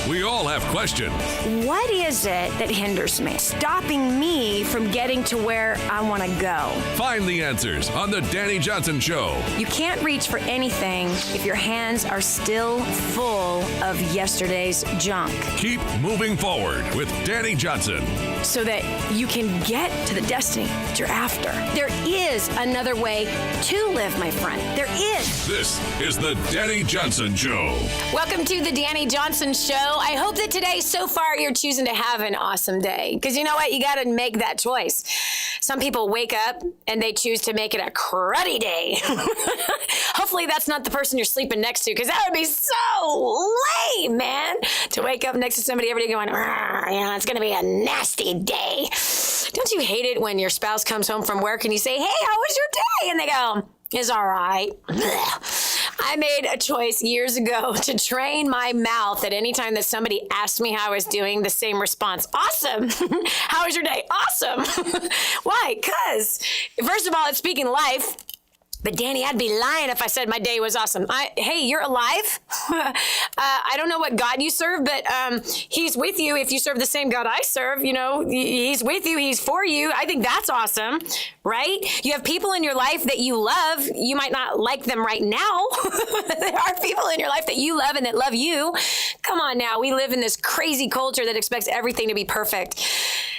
We all have questions. What is it that hinders me, stopping me from getting to where I want to go? Find the answers on The Dani Johnson Show. You can't reach for anything if your hands are still full of yesterday's junk. Keep moving forward with Dani Johnson. So that you can get to the destiny that you're after. There is another way to live, my friend. There is. This is The Dani Johnson Show. Welcome to The Dani Johnson Show. I hope that today, so far, you're choosing to have an awesome day. Because you know what? You got to make that choice. Some people wake up and they choose to make it a cruddy day. Hopefully that's not the person you're sleeping next to, because that would be so lame, man. To wake up next to somebody every day going, it's going to be a nasty day. Don't you hate it when your spouse comes home from work and you say, hey, how was your day? And they go, it's all right. I made a choice years ago to train my mouth at any time that somebody asked me how I was doing, the same response. Awesome. How was your day? Awesome. Why? Because, first of all, it's speaking life. But Dani, I'd be lying if I said my day was awesome. Hey, you're alive. I don't know what God you serve, but he's with you if you serve the same God I serve. You know, he's with you. He's for you. I think that's awesome, right? You have people in your life that you love. You might not like them right now. There are people in your life that you love and that love you. Come on now. We live in this crazy culture that expects everything to be perfect,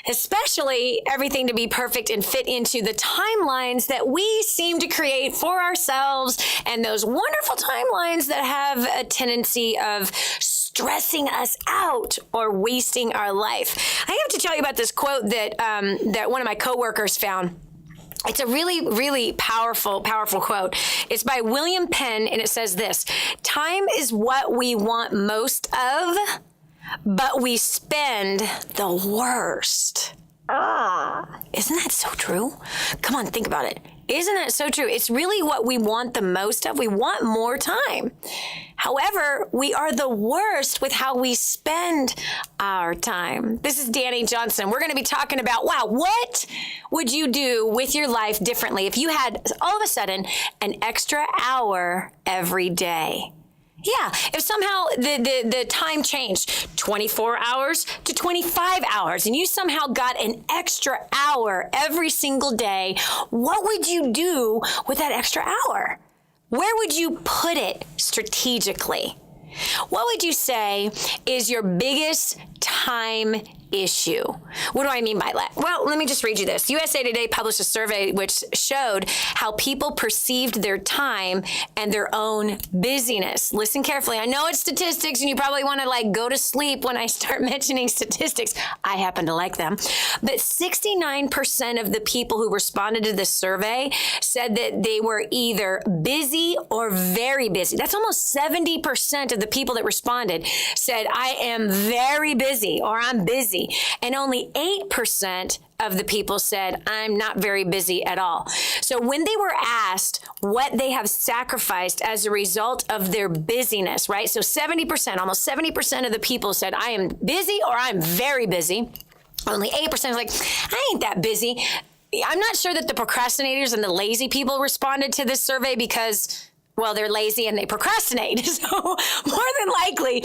especially everything to be perfect and fit into the timelines that we seem to create for ourselves, and those wonderful timelines that have a tendency of stressing us out or wasting our life. I have to tell you about this quote that that one of my coworkers found. It's a really, really powerful quote. It's by William Penn, and it says this: time is what we want most of, but we spend the worst. Isn't that so true? Come on, think about it. Isn't that so true? It's really what we want the most of. We want more time. However, we are the worst with how we spend our time. This is Dani Johnson. We're going to be talking about, what would you do with your life differently if you had all of a sudden an extra hour every day? Yeah, if somehow the time changed 24 hours to 25 hours and you somehow got an extra hour every single day, what would you do with that extra hour? Where would you put it strategically? What would you say is your biggest time issue? What do I mean by that? Well, let me just read you this. USA Today published a survey which showed how people perceived their time and their own busyness. Listen carefully. I know it's statistics and you probably want to go to sleep when I start mentioning statistics. I happen to like them. But 69% of the people who responded to this survey said that they were either busy or very busy. That's almost 70% of the people that responded said, I am very busy or I'm busy. And only 8% of the people said, I'm not very busy at all. So when they were asked what they have sacrificed as a result of their busyness, right? So 70%, almost 70% of the people said, I am busy or I'm very busy. Only 8% was like, I ain't that busy. I'm not sure that the procrastinators and the lazy people responded to this survey because, well, they're lazy and they procrastinate. So more than likely,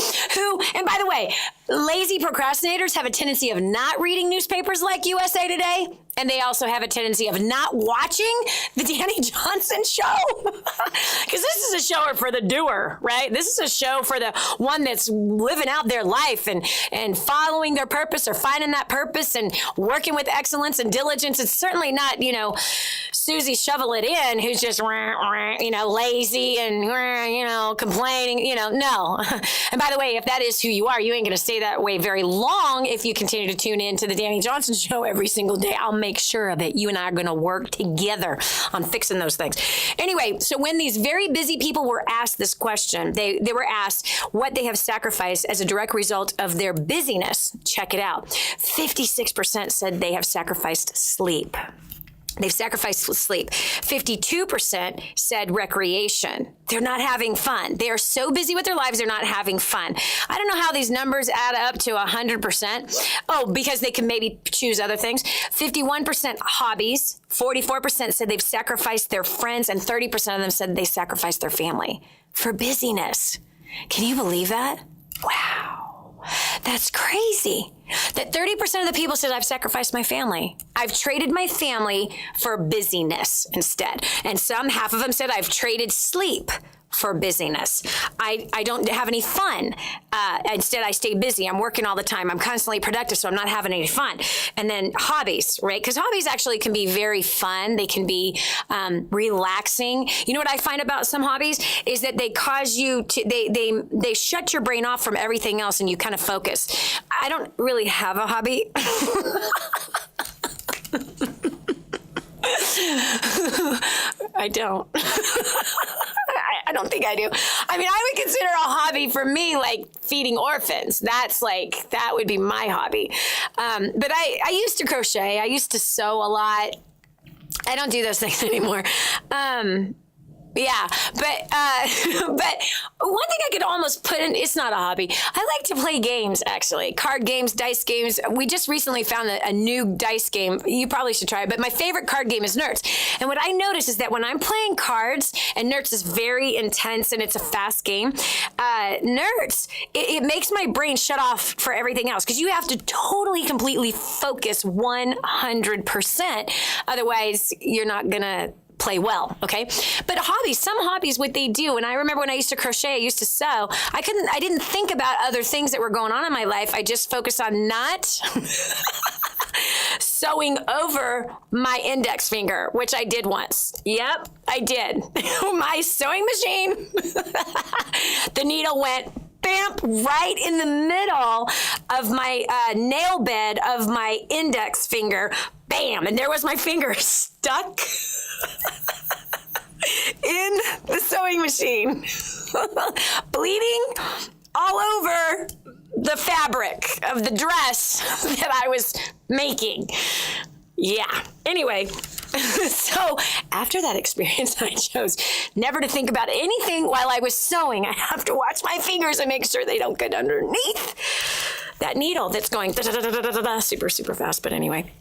and by the way, lazy procrastinators have a tendency of not reading newspapers like USA Today, and they also have a tendency of not watching the Dani Johnson Show. Because this is a show for the doer, right? This is a show for the one that's living out their life and following their purpose or finding that purpose and working with excellence and diligence. It's certainly not, Susie Shovel It In, who's just, lazy and, complaining, no. And by the way, if that is who you are, you ain't going to stay that way very long if you continue to tune in to the Dani Johnson Show every single day. I'll make sure of it. You and I are going to work together on fixing those things. Anyway, so when these very busy people were asked this question, they were asked what they have sacrificed as a direct result of their busyness. Check it out. 56% said they have sacrificed sleep. They've sacrificed sleep. 52% said recreation. They're not having fun. They are so busy with their lives, they're not having fun. I don't know how these numbers add up to 100%. Oh, because they can maybe choose other things. 51% hobbies. 44% said they've sacrificed their friends, and 30% of them said they sacrificed their family for busyness. Can you believe that? Wow. That's crazy. That 30% of the people said I've sacrificed my family. I've traded my family for busyness instead. And half of them said I've traded sleep for busyness. I don't have any fun. Instead, I stay busy. I'm working all the time. I'm constantly productive, so I'm not having any fun. And then hobbies, right? Because hobbies actually can be very fun. They can be relaxing. You know what I find about some hobbies is that they cause you to, they shut your brain off from everything else and you kind of focus. I don't really have a hobby. I don't. I don't think I do. I mean, I would consider a hobby for me like feeding orphans. That would be my hobby. But I used to crochet. I used to sew a lot. I don't do those things anymore. Yeah, but one thing I could almost put in, it's not a hobby. I like to play games, actually. Card games, dice games. We just recently found a new dice game. You probably should try it, but my favorite card game is Nerds. And what I notice is that when I'm playing cards, and Nerds is very intense and it's a fast game, Nerds, it makes my brain shut off for everything else because you have to totally, completely focus 100%. Otherwise, you're not going to play well, okay? But hobbies, some hobbies, what they do, and I remember when I used to crochet, I used to sew, I didn't think about other things that were going on in my life. I just focused on not sewing over my index finger, which I did once. Yep, I did. My sewing machine, the needle went bam, right in the middle of my nail bed of my index finger. Bam, and there was my finger stuck in the sewing machine, bleeding all over the fabric of the dress that I was making. Yeah. Anyway, so after that experience, I chose never to think about anything while I was sewing. I have to watch my fingers and make sure they don't get underneath that needle that's going super, super fast. But anyway.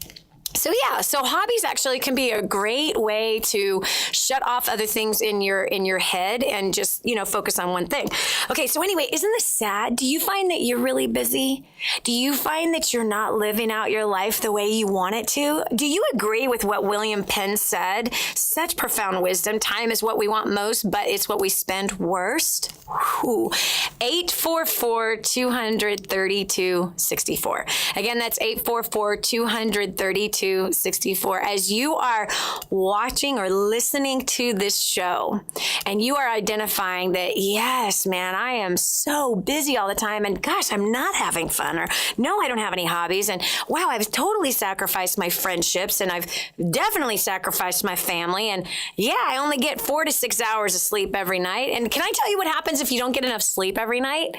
So yeah, so hobbies actually can be a great way to shut off other things in your head and just, focus on one thing. Okay, so anyway, isn't this sad? Do you find that you're really busy? Do you find that you're not living out your life the way you want it to? Do you agree with what William Penn said? Such profound wisdom. Time is what we want most, but it's what we spend worst. 844-232-64. Again, that's 844-232-64. As you are watching or listening to this show and you are identifying that, yes, man, I am so busy all the time and gosh, I'm not having fun, or no, I don't have any hobbies, and wow, I've totally sacrificed my friendships and I've definitely sacrificed my family, and yeah, I only get 4 to 6 hours of sleep every night. And can I tell you what happens if you don't get enough sleep every night?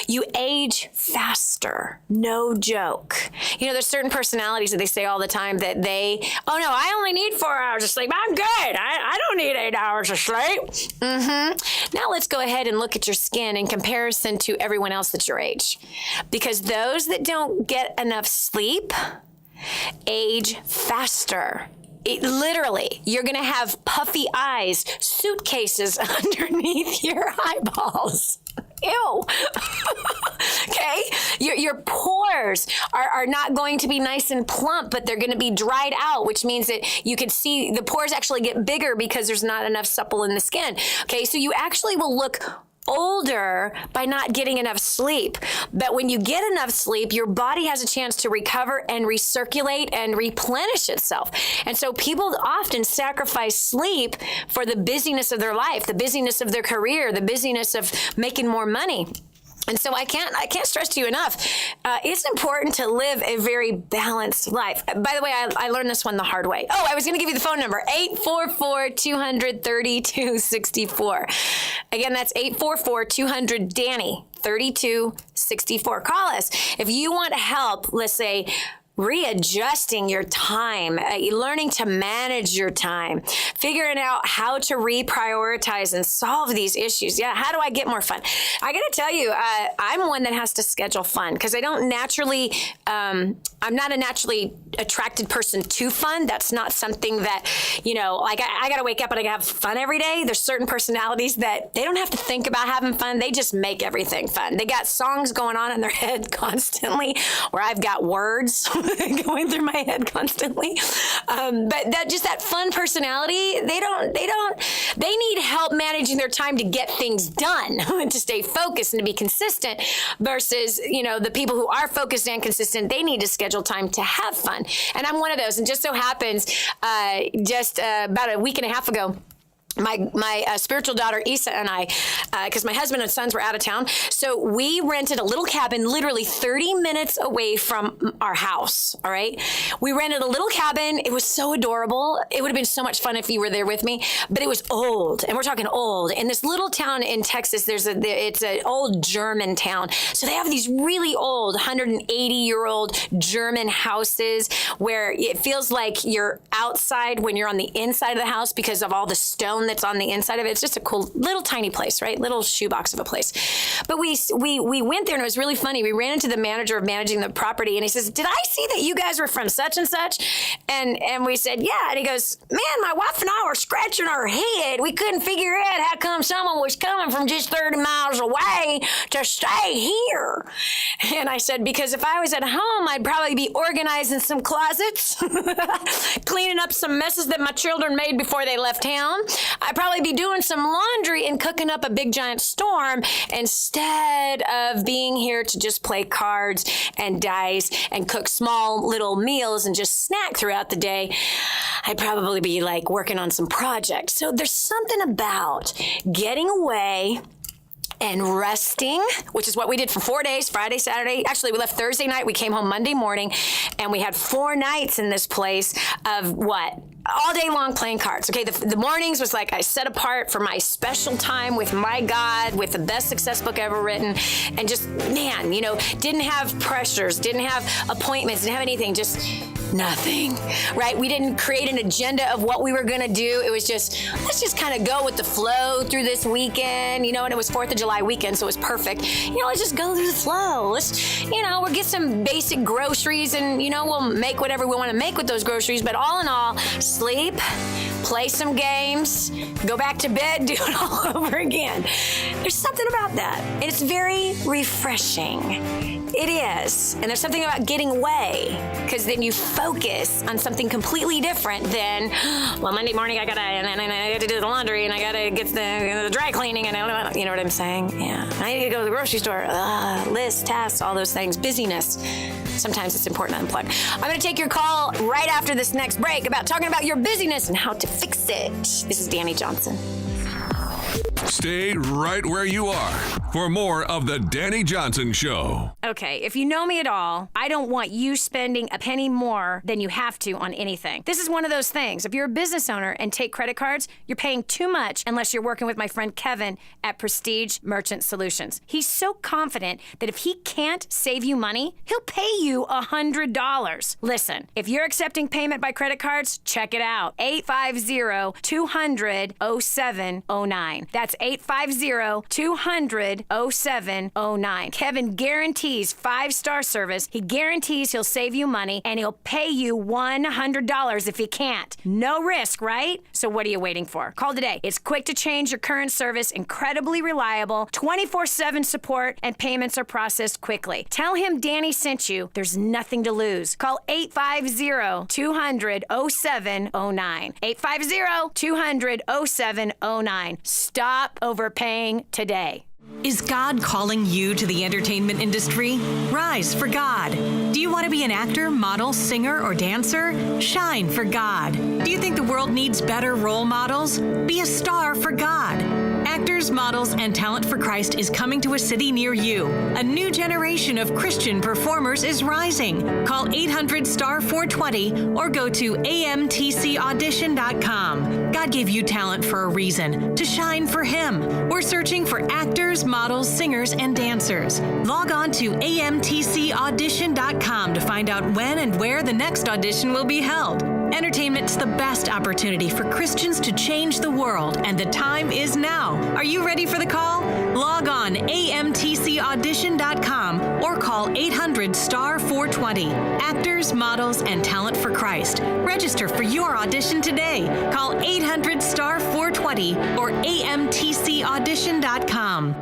You age faster. No joke. There's certain personalities that they say all the time that I only need 4 hours of sleep. I'm good. I don't need 8 hours of sleep. Now let's go ahead and look at your skin in comparison to everyone else that's your age. Because those that don't get enough sleep age faster. Literally, you're going to have puffy eyes, suitcases underneath your eyeballs. Ew. Okay? Your pores are not going to be nice and plump, but they're going to be dried out, which means that you could see the pores actually get bigger because there's not enough supple in the skin. Okay? So you actually will look older by not getting enough sleep. But when you get enough sleep, your body has a chance to recover and recirculate and replenish itself. And so people often sacrifice sleep for the busyness of their life, the busyness of their career, the busyness of making more money. And so I can't stress to you enough. It's important to live a very balanced life. By the way, I learned this one the hard way. Oh, I was going to give you the phone number, 844-200-3264. Again, that's 844-200-DANI, 3264. Call us. If you want help, let's say, readjusting your time, learning to manage your time, figuring out how to reprioritize and solve these issues. Yeah, how do I get more fun? I got to tell you, I'm one that has to schedule fun because I don't naturally, I'm not a naturally attracted person to fun. That's not something that, like I got to wake up and I got to have fun every day. There's certain personalities that they don't have to think about having fun. They just make everything fun. They got songs going on in their head constantly, or I've got words going through my head constantly. But that fun personality, they need help managing their time to get things done, to stay focused and to be consistent versus, the people who are focused and consistent, they need to schedule time to have fun. And I'm one of those. And just so happens, about a week and a half ago, my spiritual daughter, Isa, and I, because my husband and sons were out of town, so we rented a little cabin literally 30 minutes away from our house, all right? We rented a little cabin. It was so adorable. It would have been so much fun if you were there with me, but it was old, and we're talking old. In this little town in Texas, it's an old German town, so they have these really old, 180-year-old German houses where it feels like you're outside when you're on the inside of the house because of all the stone that's on the inside of it. It's just a cool little tiny place, right? Little shoebox of a place. But we went there and it was really funny. We ran into the manager of managing the property and he says, "Did I see that you guys were from such and such?" And we said, "Yeah." And he goes, "Man, my wife and I were scratching our head. We couldn't figure out how come someone was coming from just 30 miles away to stay here." And I said, "Because if I was at home, I'd probably be organizing some closets, cleaning up some messes that my children made before they left town. I'd probably be doing some laundry and cooking up a big giant storm instead of being here to just play cards and dice and cook small little meals and just snack throughout the day. I'd probably be like working on some projects." So there's something about getting away and resting, which is what we did for 4 days, Friday, Saturday. Actually, we left Thursday night. We came home Monday morning, and we had 4 nights in this place of what? All day long playing cards. Okay, the mornings was like I set apart for my special time with my God, with the best success book ever written, and just, man, didn't have pressures, didn't have appointments, didn't have anything, just nothing, right? We didn't create an agenda of what we were going to do. It was just, let's just kind of go with the flow through this weekend, and it was 4th of July weekend, so it was perfect. Let's just go through the flow. Let's, we'll get some basic groceries and, we'll make whatever we want to make with those groceries. But all in all, sleep, play some games, go back to bed, do it all over again. There's something about that. And it's very refreshing. It is. And there's something about getting away, because then you focus on something completely different than, well, Monday morning I gotta do the laundry and I gotta get the dry cleaning and you know what I'm saying? Yeah. I need to go to the grocery store. Lists, tasks, all those things. Busyness. Sometimes it's important to unplug. I'm going to take your call right after this next break about talking about your busyness and how to fix it. This is Dani Johnson. Stay right where you are for more of the Dani Johnson Show. Okay, if you know me at all, I don't want you spending a penny more than you have to on anything. This is one of those things. If you're a business owner and take credit cards, you're paying too much unless you're working with my friend Kevin at Prestige Merchant Solutions. He's so confident that if he can't save you money, he'll pay you $100. Listen, if you're accepting payment by credit cards, check it out. 850-200-0709. That's 850-200-0709. Kevin guarantees 5-star service. He guarantees he'll save you money, and he'll pay you $100 if he can't. No risk, right? So what are you waiting for? Call today. It's quick to change your current service, incredibly reliable, 24/7 support, and payments are processed quickly. Tell him Dani sent you. There's nothing to lose. Call 850-200-0709. 850-200-0709. Stop overpaying today. Is God calling you to the entertainment industry? Rise for God. Do you want to be an actor, model, singer, or dancer? Shine for God. Do you think the world needs better role models? Be a star for God. Act Actors, Models, and Talent for Christ is coming to a city near you. A new generation of Christian performers is rising. Call 800-STAR-420 or go to amtcaudition.com. God gave you talent for a reason, to shine for Him. We're searching for actors, models, singers, and dancers. Log on to amtcaudition.com to find out when and where the next audition will be held. Entertainment's the best opportunity for Christians to change the world, and the time is now. Are you ready for the call? Log on amtcaudition.com or call 800-STAR-420. Actors, Models, and Talent for Christ. Register for your audition today. Call 800-STAR-420 or amtcaudition.com.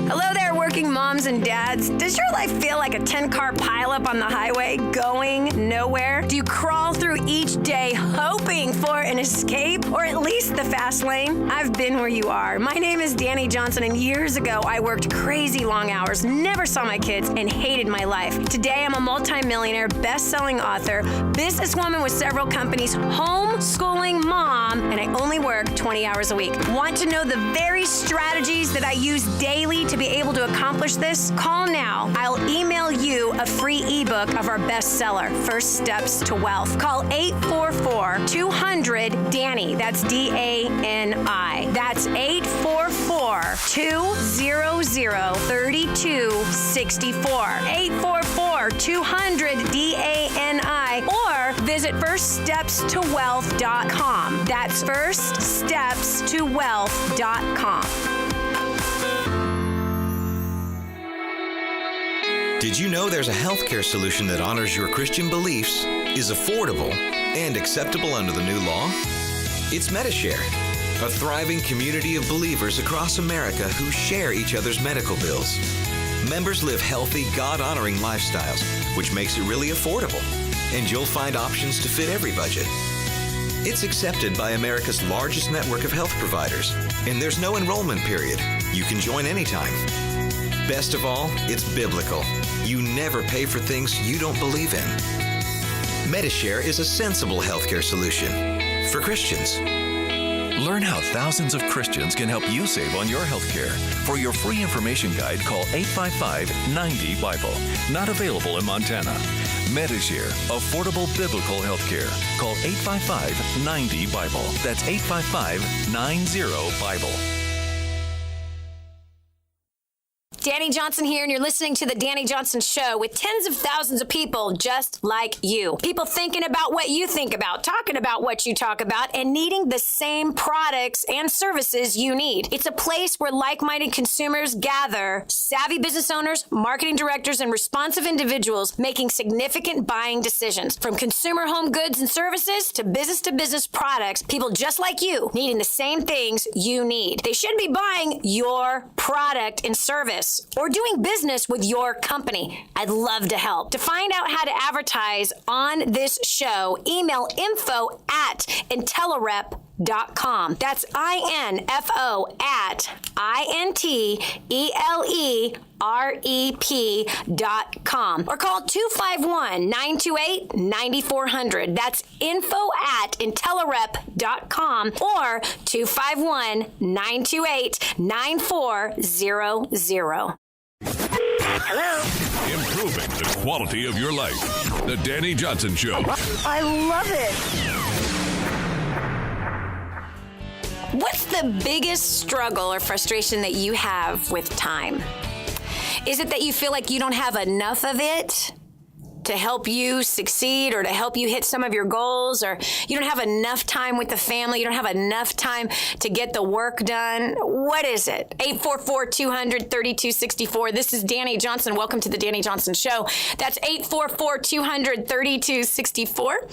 Hello there, working moms and dads. Does your life feel like a 10-car pileup on the highway going nowhere? Do you crawl through each day hoping for an escape or at least the fast lane? I've been where you are. My name is Dani Johnson, and years ago I worked crazy long hours, never saw my kids, and hated my life. Today I'm a multi-millionaire, best-selling author, businesswoman with several companies, homeschooling mom, and I only work 20 hours a week. Want to know the very strategies that I use daily to be able to accomplish this? Call now. I'll email you a free ebook of our bestseller, First Steps to Wealth. Call 844-200-DANI. That's D-A-N-I. That's 844-200-3264. 844-200-DANI. Or visit firststepstowealth.com. That's firststepstowealth.com. Did you know there's a healthcare solution that honors your Christian beliefs, is affordable, and acceptable under the new law? It's Medishare, a thriving community of believers across America who share each other's medical bills. Members live healthy, God-honoring lifestyles, which makes it really affordable, and you'll find options to fit every budget. It's accepted by America's largest network of health providers, and there's no enrollment period. You can join anytime. Best of all, it's biblical. You never pay for things you don't believe in. Medishare is a sensible healthcare solution for Christians. Learn how thousands of Christians can help you save on your health care. For your free information guide, call 855-90-BIBLE. Not available in Montana. Medishare, affordable biblical health care. Call 855-90-BIBLE. That's 855-90-BIBLE. Dani Johnson here, and you're listening to The Dani Johnson Show with tens of thousands of people just like you. People thinking about what you think about, talking about what you talk about, and needing the same products and services you need. It's a place where like-minded consumers gather, savvy business owners, marketing directors, and responsive individuals making significant buying decisions. From consumer home goods and services to business products, people just like you needing the same things you need. They should be buying your product and service or doing business with your company. I'd love to help. To find out how to advertise on this show, email info@intelerep.com. That's info@INTELEREP.com. Or call 251-928-9400. That's info@intelerep.com or 251-928-9400. Hello. Improving the quality of your life. The Dani Johnson Show. I love it. What's the biggest struggle or frustration that you have with time? Is it that you feel like you don't have enough of it to help you succeed or to help you hit some of your goals, or you don't have enough time with the family, you don't have enough time to get the work done? What is it? 844-200-3264. This is Dani Johnson. Welcome to the Dani Johnson Show. That's 844-200-3264.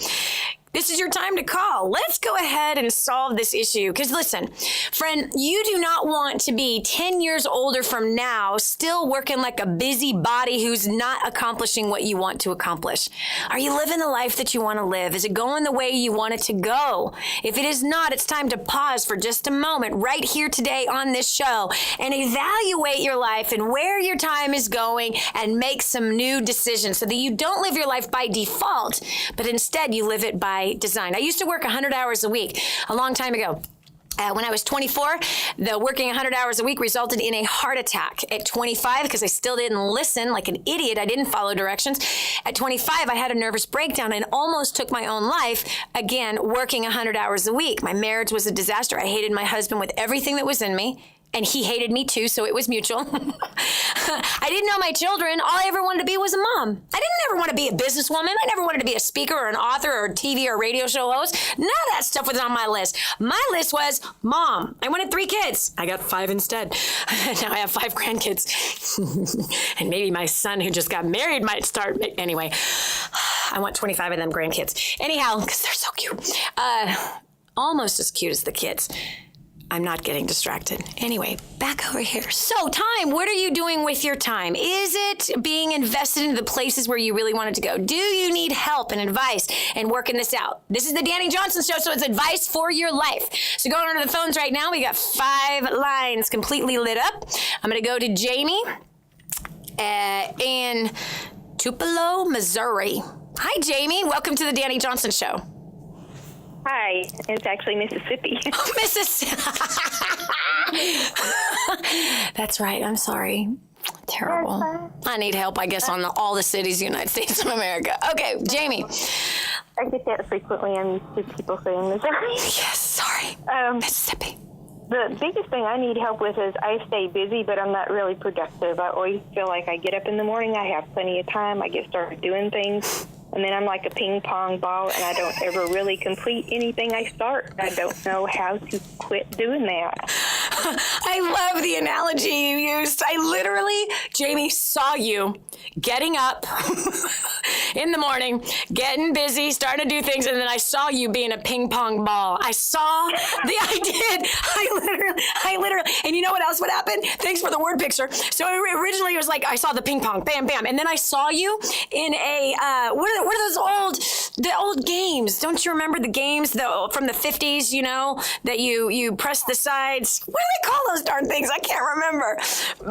This is your time to call. Let's go ahead and solve this issue. Because listen, friend, you do not want to be 10 years older from now still working like a busybody who's not accomplishing what you want to accomplish. Are you living the life that you want to live? Is it going the way you want it to go? If it is not, it's time to pause for just a moment right here today on this show and evaluate your life and where your time is going and make some new decisions so that you don't live your life by default, but instead you live it by design. I used to work 100 hours a week a long time ago. When I was 24, the working 100 hours a week resulted in a heart attack. At 25, because I still didn't listen like an idiot, I didn't follow directions. At 25, I had a nervous breakdown and almost took my own life, again, working 100 hours a week. My marriage was a disaster. I hated my husband with everything that was in me. And he hated me too, so it was mutual. I didn't know my children. All I ever wanted to be was a mom. I didn't ever want to be a businesswoman. I never wanted to be a speaker or an author or a TV or radio show host. None of that stuff was on my list. My list was mom. I wanted 3 kids. I got 5 instead. Now I have 5 grandkids. And maybe my son who just got married might start. Anyway, I want 25 of them grandkids. Anyhow, because they're so cute. Almost as cute as the kids. I'm not getting distracted. Anyway, back over here. So, time. What are you doing with your time? Is it being invested into the places where you really wanted to go? Do you need help and advice and working this out? This is the Dani Johnson Show, so it's advice for your life. So, going on to the phones right now, we got 5 lines completely lit up. I'm going to go to Jamie in Tupelo, Missouri. Hi, Jamie. Welcome to the Dani Johnson Show. Hi, it's actually Mississippi. Oh, Mississippi. That's right. I'm sorry. Terrible. I need help, I guess, on all the cities in the United States of America. Okay, Jamie. I get that frequently. I'm used to people saying Missouri. Yes, sorry. Mississippi. The biggest thing I need help with is I stay busy, but I'm not really productive. I always feel like I get up in the morning, I have plenty of time, I get started doing things. And then I'm like a ping pong ball, and I don't ever really complete anything I start. I don't know how to quit doing that. I love the analogy you used. I literally, Jamie, saw you getting up in the morning, getting busy, starting to do things, and then I saw you being a ping pong ball. I did. I literally, and you know what else would happen? Thanks for the word picture. So originally it was like I saw the ping pong, bam, bam, and then I saw you in a, what are those old games? Don't you remember the games from the 50s, you know, that you press the sides? What do they call those darn things? I can't remember.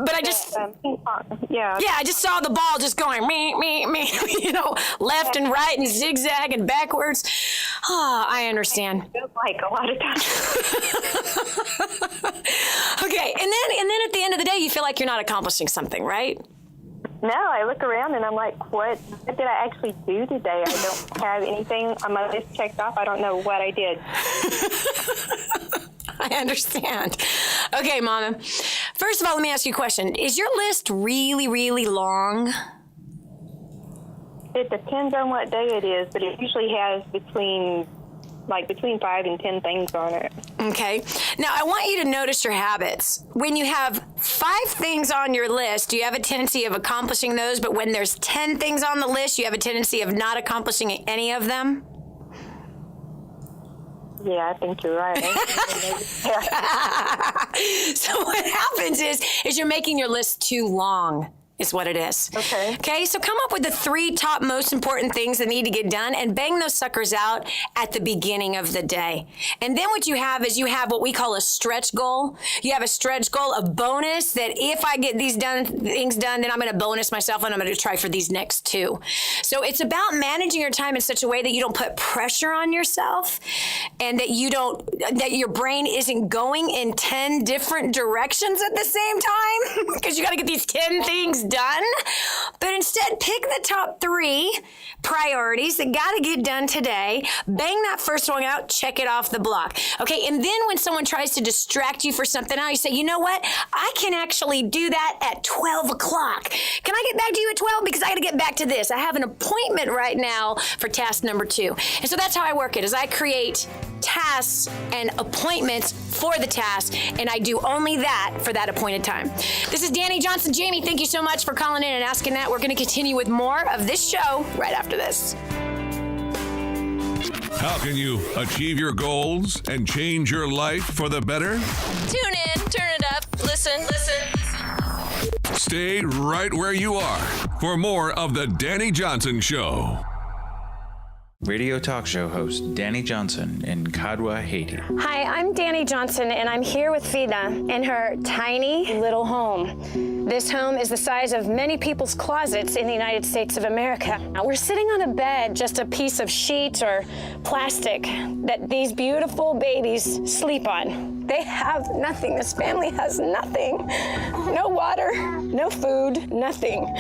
But I just... ping pong. Yeah, I just saw the ball just going, me, you know, left and right and zigzag and backwards. Oh, I understand. It feels like a lot of times. Okay, and then at the end of the day, you feel like you're not accomplishing something, right? No, I look around and I'm like, what did I actually do today? I don't have anything on my list checked off. I don't know what I did. I understand. Okay, Mama. First of all, let me ask you a question. Is your list really, really long? It depends on what day it is, but it usually has between 5 and 10 things on it. Okay. Now, I want you to notice your habits. When you have 5 things on your list, you have a tendency of accomplishing those, but when there's 10 things on the list, you have a tendency of not accomplishing any of them? Yeah, I think you're right. So what happens is you're making your list too long. Is what it is. Okay, so come up with the 3 top most important things that need to get done and bang those suckers out at the beginning of the day. And then what you have is you have what we call a stretch goal. You have a stretch goal, a bonus that if I get these things done, then I'm going to bonus myself and I'm going to try for these next 2. So it's about managing your time in such a way that you don't put pressure on yourself and that your brain isn't going in 10 different directions at the same time because you got to get these 10 things done, but instead pick the top 3 priorities that got to get done today. Bang that first one out, check it off the block. Okay, and then when someone tries to distract you for something else, you say, you know what? I can actually do that at 12 o'clock. Can I get back to you at 12? Because I got to get back to this. I have an appointment right now for task number 2. And so that's how I work it, is I create tasks and appointments for the task, and I do only that for that appointed time. This is Dani Johnson. Jamie, thank you so much for calling in and asking that. We're going to continue with more of this show right after this. How can you achieve your goals and change your life for the better? Tune in, turn it up, listen. Stay right where you are for more of the Dani Johnson Show. Radio talk show host Dani Johnson in Kadwa, Haiti. Hi, I'm Dani Johnson, and I'm here with Vida in her tiny little home. This home is the size of many people's closets in the United States of America. Now, we're sitting on a bed, just a piece of sheet or plastic that these beautiful babies sleep on. They have nothing. This family has nothing. No water, no food, nothing.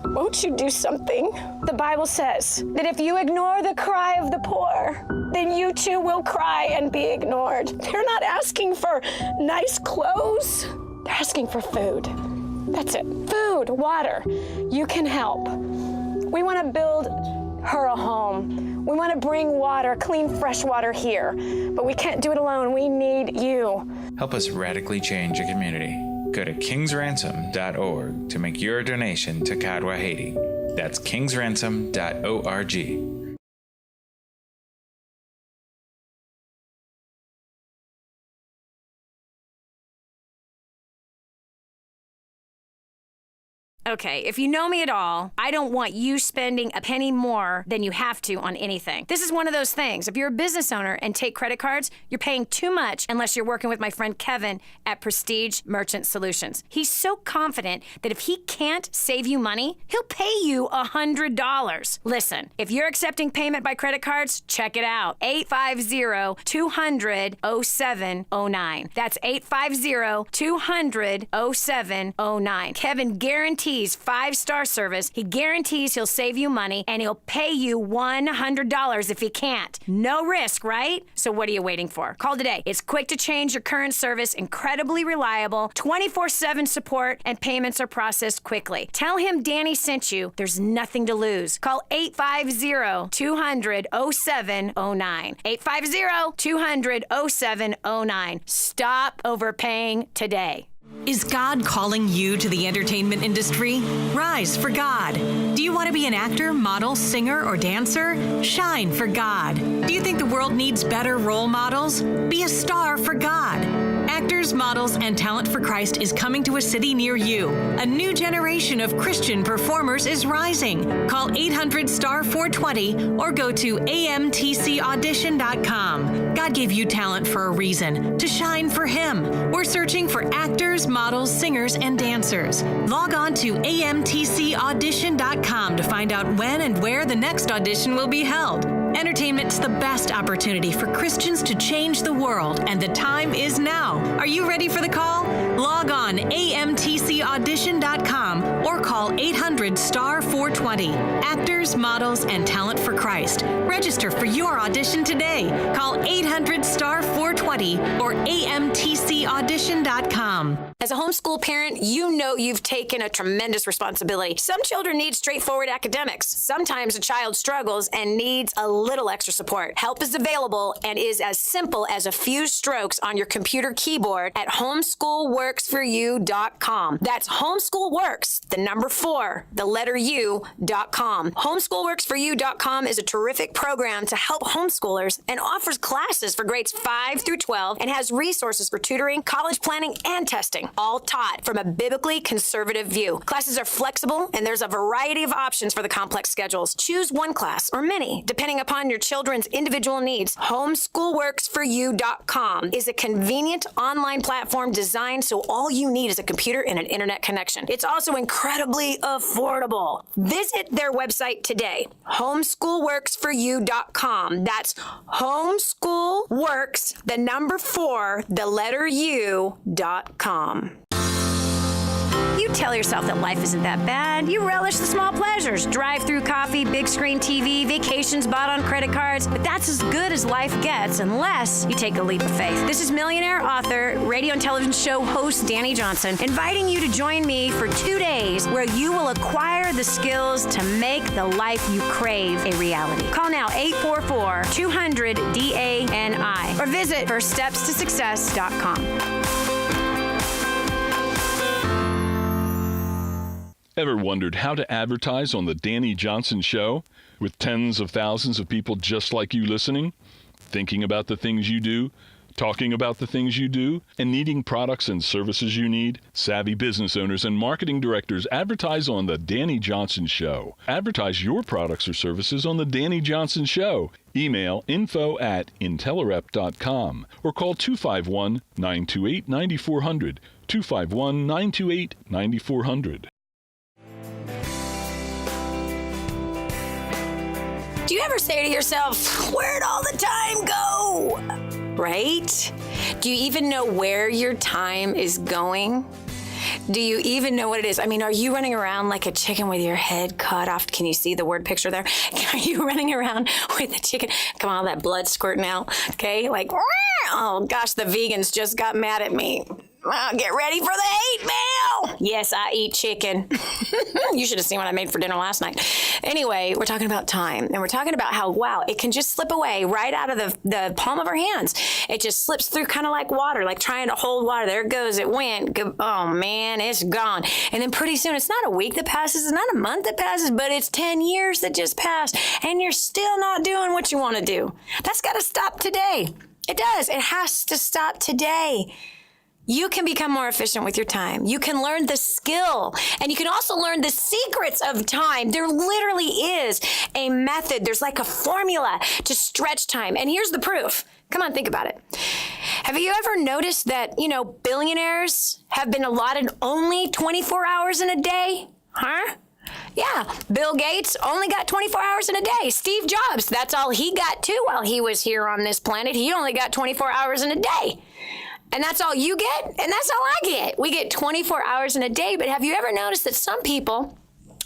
Won't you do something? The Bible says that if you ignore the cry of the poor, then you too will cry and be ignored. They're not asking for nice clothes. They're asking for food. That's it. Food, water. You can help. We want to build her a home. We want to bring water, clean, fresh water here. But we can't do it alone. We need you. Help us radically change a community. Go to kingsransom.org to make your donation to Kadwa, Haiti. That's kingsransom.org. Okay, if you know me at all, I don't want you spending a penny more than you have to on anything. This is one of those things. If you're a business owner and take credit cards, you're paying too much unless you're working with my friend Kevin at Prestige Merchant Solutions. He's so confident that if he can't save you money, he'll pay you $100. Listen, if you're accepting payment by credit cards, check it out. 850-200-0709. That's 850-200-0709. Kevin guarantees 5-star service. He guarantees he'll save you money, and he'll pay you $100 if he can't. No risk, right? So what are you waiting for? Call today. It's quick to change your current service, incredibly reliable, 24/7 support, and payments are processed quickly. Tell him Dani sent you. There's nothing to lose. Call 850-200-0709. 850-200-0709. Stop overpaying today. Is God calling you to the entertainment industry? Rise for God. Do you want to be an actor, model, singer, or dancer? Shine for God. Do you think the world needs better role models? Be a star for God. Actors, Models, and Talent for Christ is coming to a city near you. A new generation of Christian performers is rising. Call 800-STAR-420 or go to amtcaudition.com. God gave you talent for a reason, to shine for Him. We're searching for actors, models, singers, and dancers. Log on to amtcaudition.com to find out when and where the next audition will be held. Entertainment's the best opportunity for Christians to change the world, and the time is now. Are you ready for the call? Log on amtcaudition.com or call 800-STAR-420. Actors, Models, and Talent for Christ. Register for your audition today. Call 800-STAR-420 or amtcaudition.com. As a homeschool parent, you know you've taken a tremendous responsibility. Some children need straightforward academics. Sometimes a child struggles and needs a little extra support. Help is available and is as simple as a few strokes on your computer keyboard at homeschoolworksforyou.com. That's homeschoolworks, the number 4, the letter U.com. Homeschoolworksforyou.com is a terrific program to help homeschoolers and offers classes for grades 5 through 12 and has resources for tutoring, college planning, and testing, all taught from a biblically conservative view. Classes are flexible, and there's a variety of options for the complex schedules. Choose one class or many, depending upon your children's individual needs. Homeschoolworksforyou.com is a convenient online platform designed so all you need is a computer and an internet connection. It's also incredibly affordable. Visit their website today, homeschoolworksforyou.com. That's homeschoolworks, the number 4, the letter U.com. You tell yourself that life isn't that bad. You relish the small pleasures. Drive-through coffee, big screen TV, vacations bought on credit cards. But that's as good as life gets unless you take a leap of faith. This is millionaire author, radio and television show host Dani Johnson, inviting you to join me for 2 days where you will acquire the skills to make the life you crave a reality. Call now 844-200-DANI or visit firststepstosuccess.com. Ever wondered how to advertise on the Dani Johnson Show with tens of thousands of people just like you listening, thinking about the things you do, talking about the things you do, and needing products and services you need? Savvy business owners and marketing directors advertise on the Dani Johnson Show. Advertise your products or services on the Dani Johnson Show. Email info@intellerep.com or call 251-928-9400, 251-928-9400. Do you ever say to yourself, where'd all the time go? right? Do you even know where your time is going? Do you even know what it is? I mean, are you running around like a chicken with your head cut off? Can you see the word picture there? Are you running around with a chicken? Come on, that blood squirting out. Okay, like, oh gosh, the vegans just got mad at me. Oh, get ready for the hate mail. Yes, I eat chicken. You should have seen what I made for dinner last night. Anyway, we're talking about time, and we're talking about how, wow, it can just slip away right out of the palm of our hands. It just slips through kind of like water, like trying to hold water. There it goes. It went. Oh, man, it's gone. And then pretty soon, it's not a week that passes. It's not a month that passes, but it's 10 years that just passed, and you're still not doing what you want to do. That's got to stop today. It does. It has to stop today. You can become more efficient with your time. You can learn the skill, and you can also learn the secrets of time. There literally is a method. There's like a formula to stretch time. And here's the proof. Come on, think about it. Have you ever noticed that, billionaires have been allotted only 24 hours in a day? Huh? Yeah, Bill Gates only got 24 hours in a day. Steve Jobs, that's all he got too while he was here on this planet. He only got 24 hours in a day. And that's all you get, and that's all I get. We get 24 hours in a day, but have you ever noticed that some people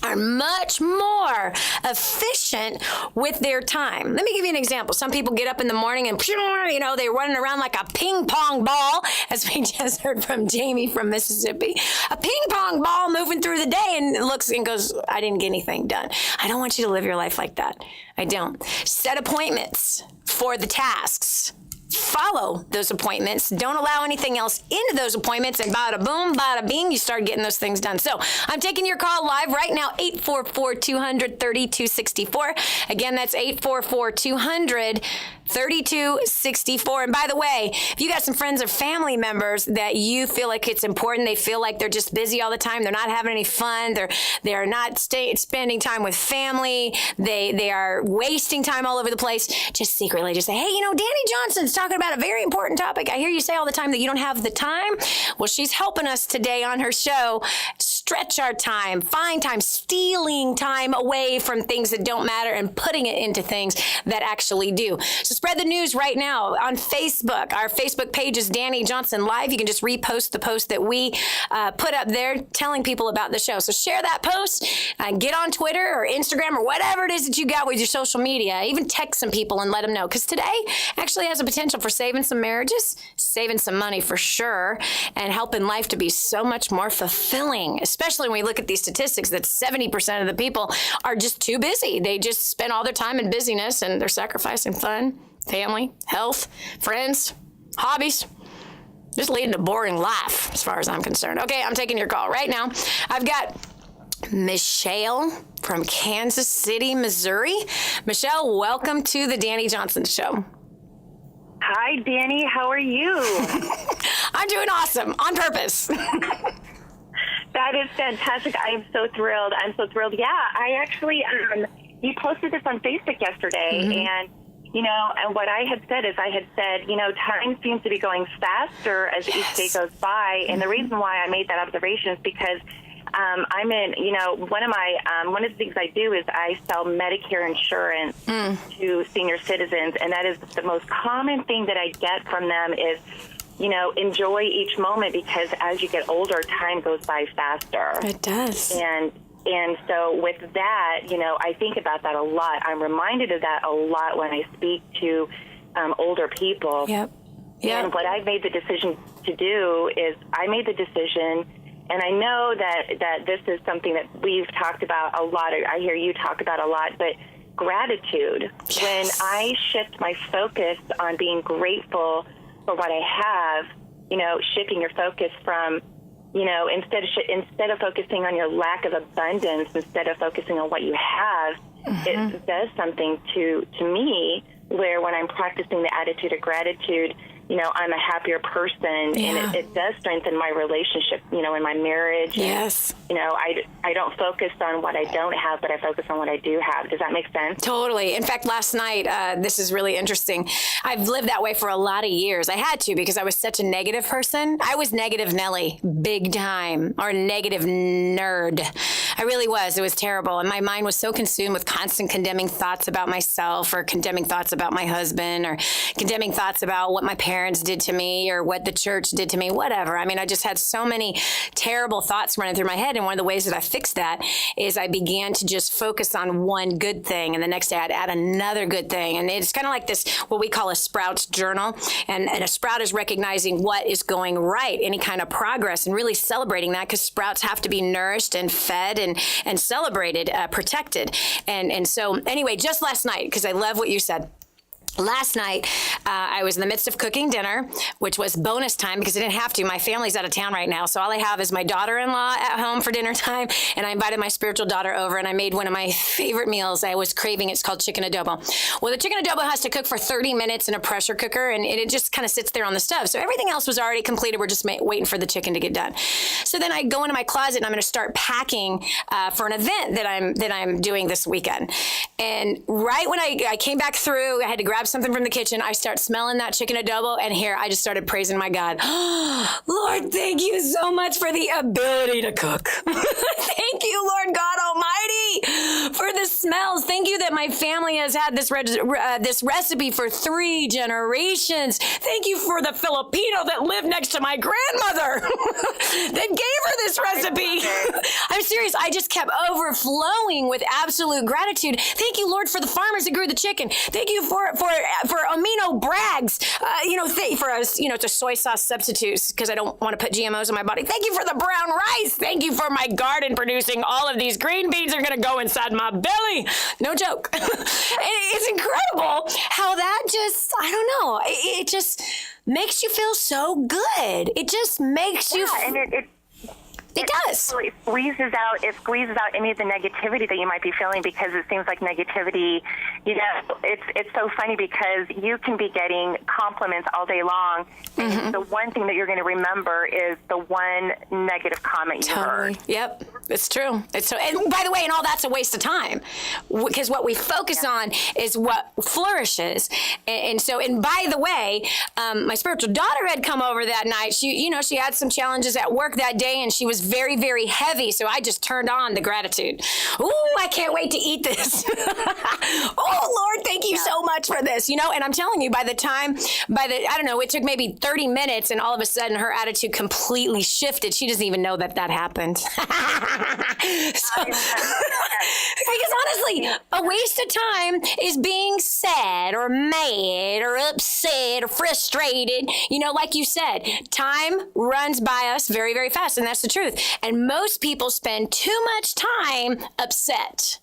are much more efficient with their time? Let me give you an example. Some people get up in the morning and, they're running around like a ping pong ball, as we just heard from Jamie from Mississippi. A ping pong ball moving through the day and looks and goes, I didn't get anything done. I don't want you to live your life like that. I don't. Set appointments for the tasks. Follow those appointments. Don't allow anything else into those appointments, and bada boom, bada bing, you start getting those things done. So I'm taking your call live right now, 844-200-3264. Again, that's 844-200-3264. And by the way, if you got some friends or family members that you feel like it's important, they feel like they're just busy all the time, they're not having any fun, they're not spending time with family, they are wasting time all over the place, just secretly just say, hey, Dani Johnson's talking about a very important topic. I hear you say all the time that you don't have the time. Well, she's helping us today on her show stretch our time, find time, stealing time away from things that don't matter and putting it into things that actually do. So spread the news right now on Facebook. Our Facebook page is Dani Johnson Live. You can just repost the post that we put up there telling people about the show. So share that post, get on Twitter or Instagram or whatever it is that you got with your social media. Even text some people and let them know, because today actually has a potential for saving some marriages, saving some money for sure, and helping life to be so much more fulfilling, especially when we look at these statistics that 70% of the people are just too busy. They just spend all their time in busyness, and they're sacrificing fun, family, health, friends, hobbies, just leading a boring life as far as I'm concerned. Okay, I'm taking your call right now. I've got Michelle from Kansas City, Missouri. Michelle, welcome to the Dani Johnson Show. Hi, Dani. How are you? I'm doing awesome, on purpose. That is fantastic. I am so thrilled. I'm so thrilled. Yeah, I actually, you posted this on Facebook yesterday, and, and what I had said, time seems to be going faster as each day goes by, and the reason why I made that observation is because I'm in, one of the things I do is I sell Medicare insurance to senior citizens, and that is the most common thing that I get from them is, enjoy each moment, because as you get older, time goes by faster. It does. And so with that, I think about that a lot. I'm reminded of that a lot when I speak to older people. Yep. And what I've made the decision to do is and I know that this is something that we've talked about a lot, I hear you talk about a lot, but gratitude. Yes. When I shift my focus on being grateful for what I have, shifting your focus from, instead of focusing on your lack of abundance, instead of focusing on what you have, it does something to me where when I'm practicing the attitude of gratitude, I'm a happier person, and it does strengthen my relationship, in my marriage. Yes. And, I don't focus on what I don't have, but I focus on what I do have. Does that make sense? Totally. In fact, last night, this is really interesting. I've lived that way for a lot of years. I had to, because I was such a negative person. I was negative Nelly, big time, or negative nerd. I really was. It was terrible. And my mind was so consumed with constant condemning thoughts about myself, or condemning thoughts about my husband, or condemning thoughts about what my parents did to me or what the church did to me, whatever. I mean, I just had so many terrible thoughts running through my head. And one of the ways that I fixed that is I began to just focus on one good thing. And the next day I'd add another good thing. And it's kind of like this, what we call a Sprouts journal. And a sprout is recognizing what is going right, any kind of progress, and really celebrating that, because sprouts have to be nourished and fed and celebrated, protected. And so anyway, just last night, because I love what you said. Last night, I was in the midst of cooking dinner, which was bonus time because I didn't have to. My family's out of town right now, so all I have is my daughter-in-law at home for dinner time, and I invited my spiritual daughter over, and I made one of my favorite meals I was craving. It's called chicken adobo. Well, the chicken adobo has to cook for 30 minutes in a pressure cooker, and it just kind of sits there on the stove. So everything else was already completed. We're just waiting for the chicken to get done. So then I go into my closet, and I'm going to start packing for an event that I'm doing this weekend. And right when I came back through, I had to grab something from the kitchen. I start smelling that chicken adobo, and here I just started praising my God. Lord, thank you so much for the ability to cook. Thank you, Lord God Almighty, for the smells. Thank you that my family has had this recipe for 3 generations. Thank you for the Filipino that lived next to my grandmother that gave her this recipe. I'm serious. I just kept overflowing with absolute gratitude. Thank you, Lord, for the farmers that grew the chicken. Thank you for amino brags, for us, to soy sauce substitutes, because I don't want to put GMOs in my body. Thank you for the brown rice. Thank you for my garden producing all of these green beans are going to go inside my belly. No joke. It's incredible how that just, I don't know, it just makes you feel so good. It just makes you... And it does. It squeezes out any of the negativity that you might be feeling, because it seems like negativity, it's so funny because you can be getting compliments all day long. And the one thing that you're going to remember is the one negative comment you heard. Yep. It's true. It's so, and by the way, and all that's a waste of time, because what we focus on is what flourishes. And by the way, my spiritual daughter had come over that night. She had some challenges at work that day, and she was very, very heavy. So I just turned on the gratitude. Ooh, I can't wait to eat this. Oh, Lord, thank you so much for this. And I'm telling you, it took maybe 30 minutes, and all of a sudden her attitude completely shifted. She doesn't even know that happened. Because honestly, a waste of time is being sad or mad or upset or frustrated. Like you said, time runs by us very, very fast, and that's the truth. And most people spend too much time upset.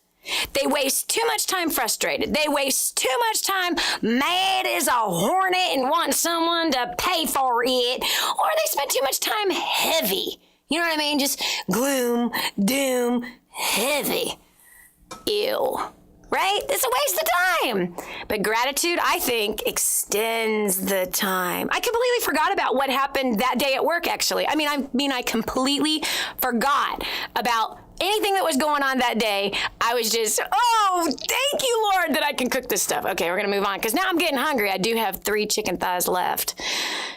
They waste too much time frustrated. They waste too much time mad as a hornet and want someone to pay for it. Or they spend too much time heavy. You know what I mean? Just gloom, doom, heavy. Ew. Right? It's a waste of time. But gratitude, I think, extends the time. I completely forgot about what happened that day at work, actually. I completely forgot about anything that was going on that day. I was just, thank you, Lord, that I can cook this stuff. Okay, we're going to move on, because now I'm getting hungry. I do have 3 chicken thighs left.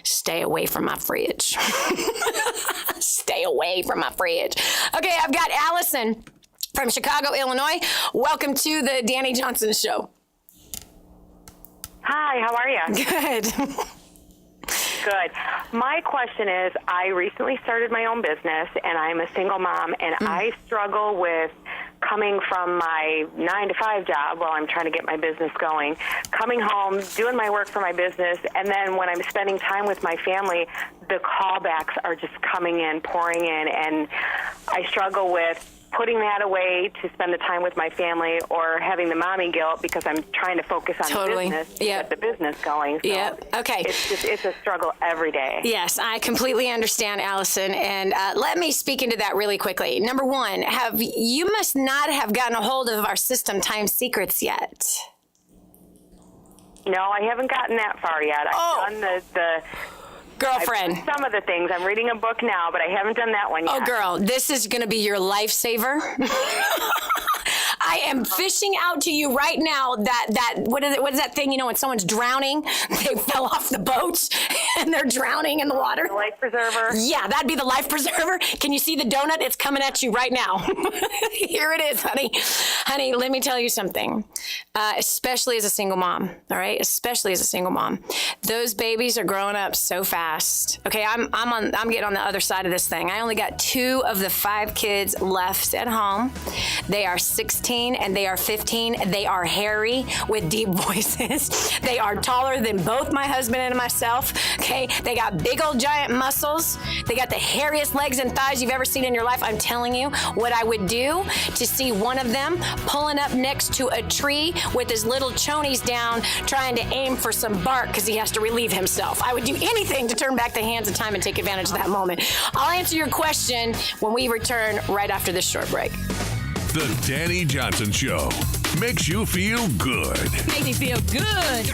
Stay away from my fridge. Stay away from my fridge. Okay, I've got Allison from Chicago, Illinois. Welcome to the Dani Johnson Show. Hi, how are you? Good. Good. My question is, I recently started my own business, and I'm a single mom, and I struggle with coming from my 9-to-5 job while I'm trying to get my business going, coming home, doing my work for my business, and then when I'm spending time with my family, the callbacks are just coming in, pouring in, and I struggle with putting that away to spend the time with my family, or having the mommy guilt because I'm trying to focus on the business to get the business going. So okay. It's a struggle every day. Yes, I completely understand, Allison. And let me speak into that really quickly. Number one, you must not have gotten a hold of our system, Time Secrets, yet. No, I haven't gotten that far yet. I've done the girlfriend. Some of the things. I'm reading a book now, but I haven't done that one yet. Oh, girl, this is going to be your lifesaver. I am fishing out to you right now that what is that thing, when someone's drowning, they fell off the boat and they're drowning in the water. The life preserver. Yeah, that'd be the life preserver. Can you see the donut? It's coming at you right now. Here it is, honey. Honey, let me tell you something. Especially as a single mom, all right? Especially as a single mom. Those babies are growing up so fast. Okay, I'm getting on the other side of this thing. I only got 2 of the 5 kids left at home. They are 16 and they are 15. They are hairy with deep voices. They are taller than both my husband and myself. Okay, they got big old giant muscles. They got the hairiest legs and thighs you've ever seen in your life. I'm telling you, what I would do to see one of them pulling up next to a tree with his little chonies down, trying to aim for some bark because he has to relieve himself. I would do anything to turn back the hands of time and take advantage of that moment. I'll answer your question when we return right after this short break. The Dani Johnson Show makes you feel good. Makes me feel good.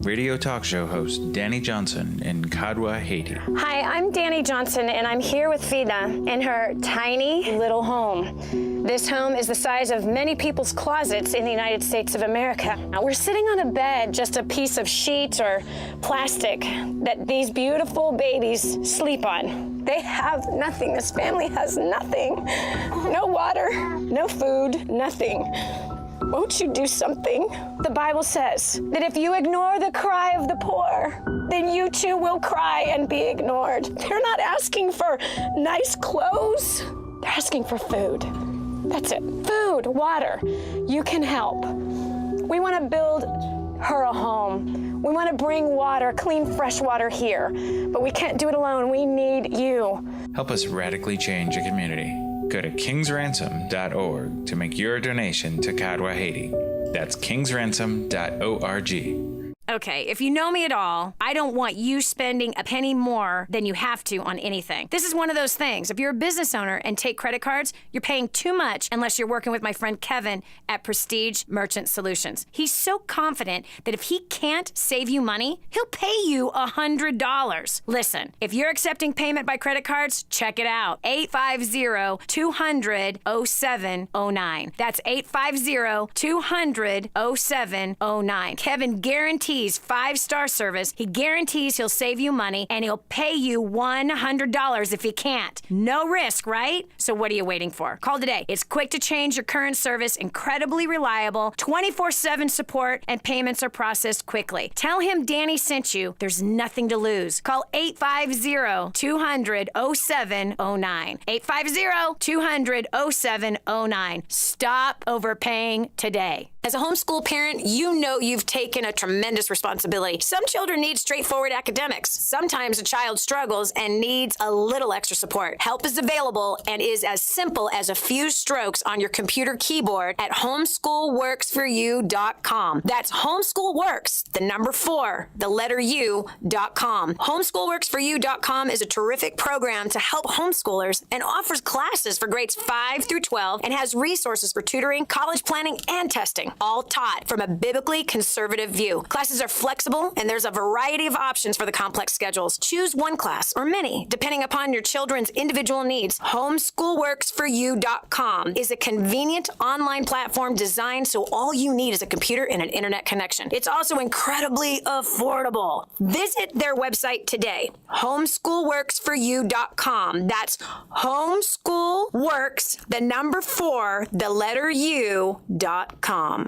Radio talk show host Dani Johnson in Kadwa, Haiti. Hi, I'm Dani Johnson, and I'm here with Vida in her tiny little home. This home is the size of many people's closets in the United States of America. Now, we're sitting on a bed, just a piece of sheet or plastic that these beautiful babies sleep on. They have nothing. This family has nothing. No water, no food, nothing. Won't you do something? The Bible says that if you ignore the cry of the poor, then you too will cry and be ignored. They're not asking for nice clothes. They're asking for food. That's it. Food, water. You can help. We want to build her a home. We want to bring water, clean, fresh water here. But we can't do it alone. We need you. Help us radically change a community. Go to kingsransom.org to make your donation to Kadwa, Haiti. That's kingsransom.org. Okay, if you know me at all, I don't want you spending a penny more than you have to on anything. This is one of those things. If you're a business owner and take credit cards, you're paying too much unless you're working with my friend Kevin at Prestige Merchant Solutions. He's so confident that if he can't save you money, he'll pay you $100. Listen, if you're accepting payment by credit cards, check it out. 850-200-0709. That's 850-200-0709. Kevin guarantees 5-star service. He guarantees he'll save you money and he'll pay you $100 if he can't. No risk, right? So what are you waiting for? Call today. It's quick to change your current service, incredibly reliable, 24/7 support, and payments are processed quickly. Tell him Dani sent you. There's nothing to lose. Call 850-200-0709. 850-200-0709. Stop overpaying today. As a homeschool parent, you know you've taken a tremendous responsibility. Some children need straightforward academics. Sometimes a child struggles and needs a little extra support. Help is available and is as simple as a few strokes on your computer keyboard at homeschoolworksforyou.com. That's homeschoolworks, the number 4, the letter U.com. Homeschoolworksforyou.com is a terrific program to help homeschoolers and offers classes for grades 5 through 12 and has resources for tutoring, college planning, and testing, all taught from a biblically conservative view. Classes are flexible, and there's a variety of options for the complex schedules. Choose one class or many, depending upon your children's individual needs. Homeschoolworksforyou.com is a convenient online platform designed so all you need is a computer and an internet connection. It's also incredibly affordable. Visit their website today, homeschoolworksforyou.com. That's homeschoolworks, the number 4, the letter U.com.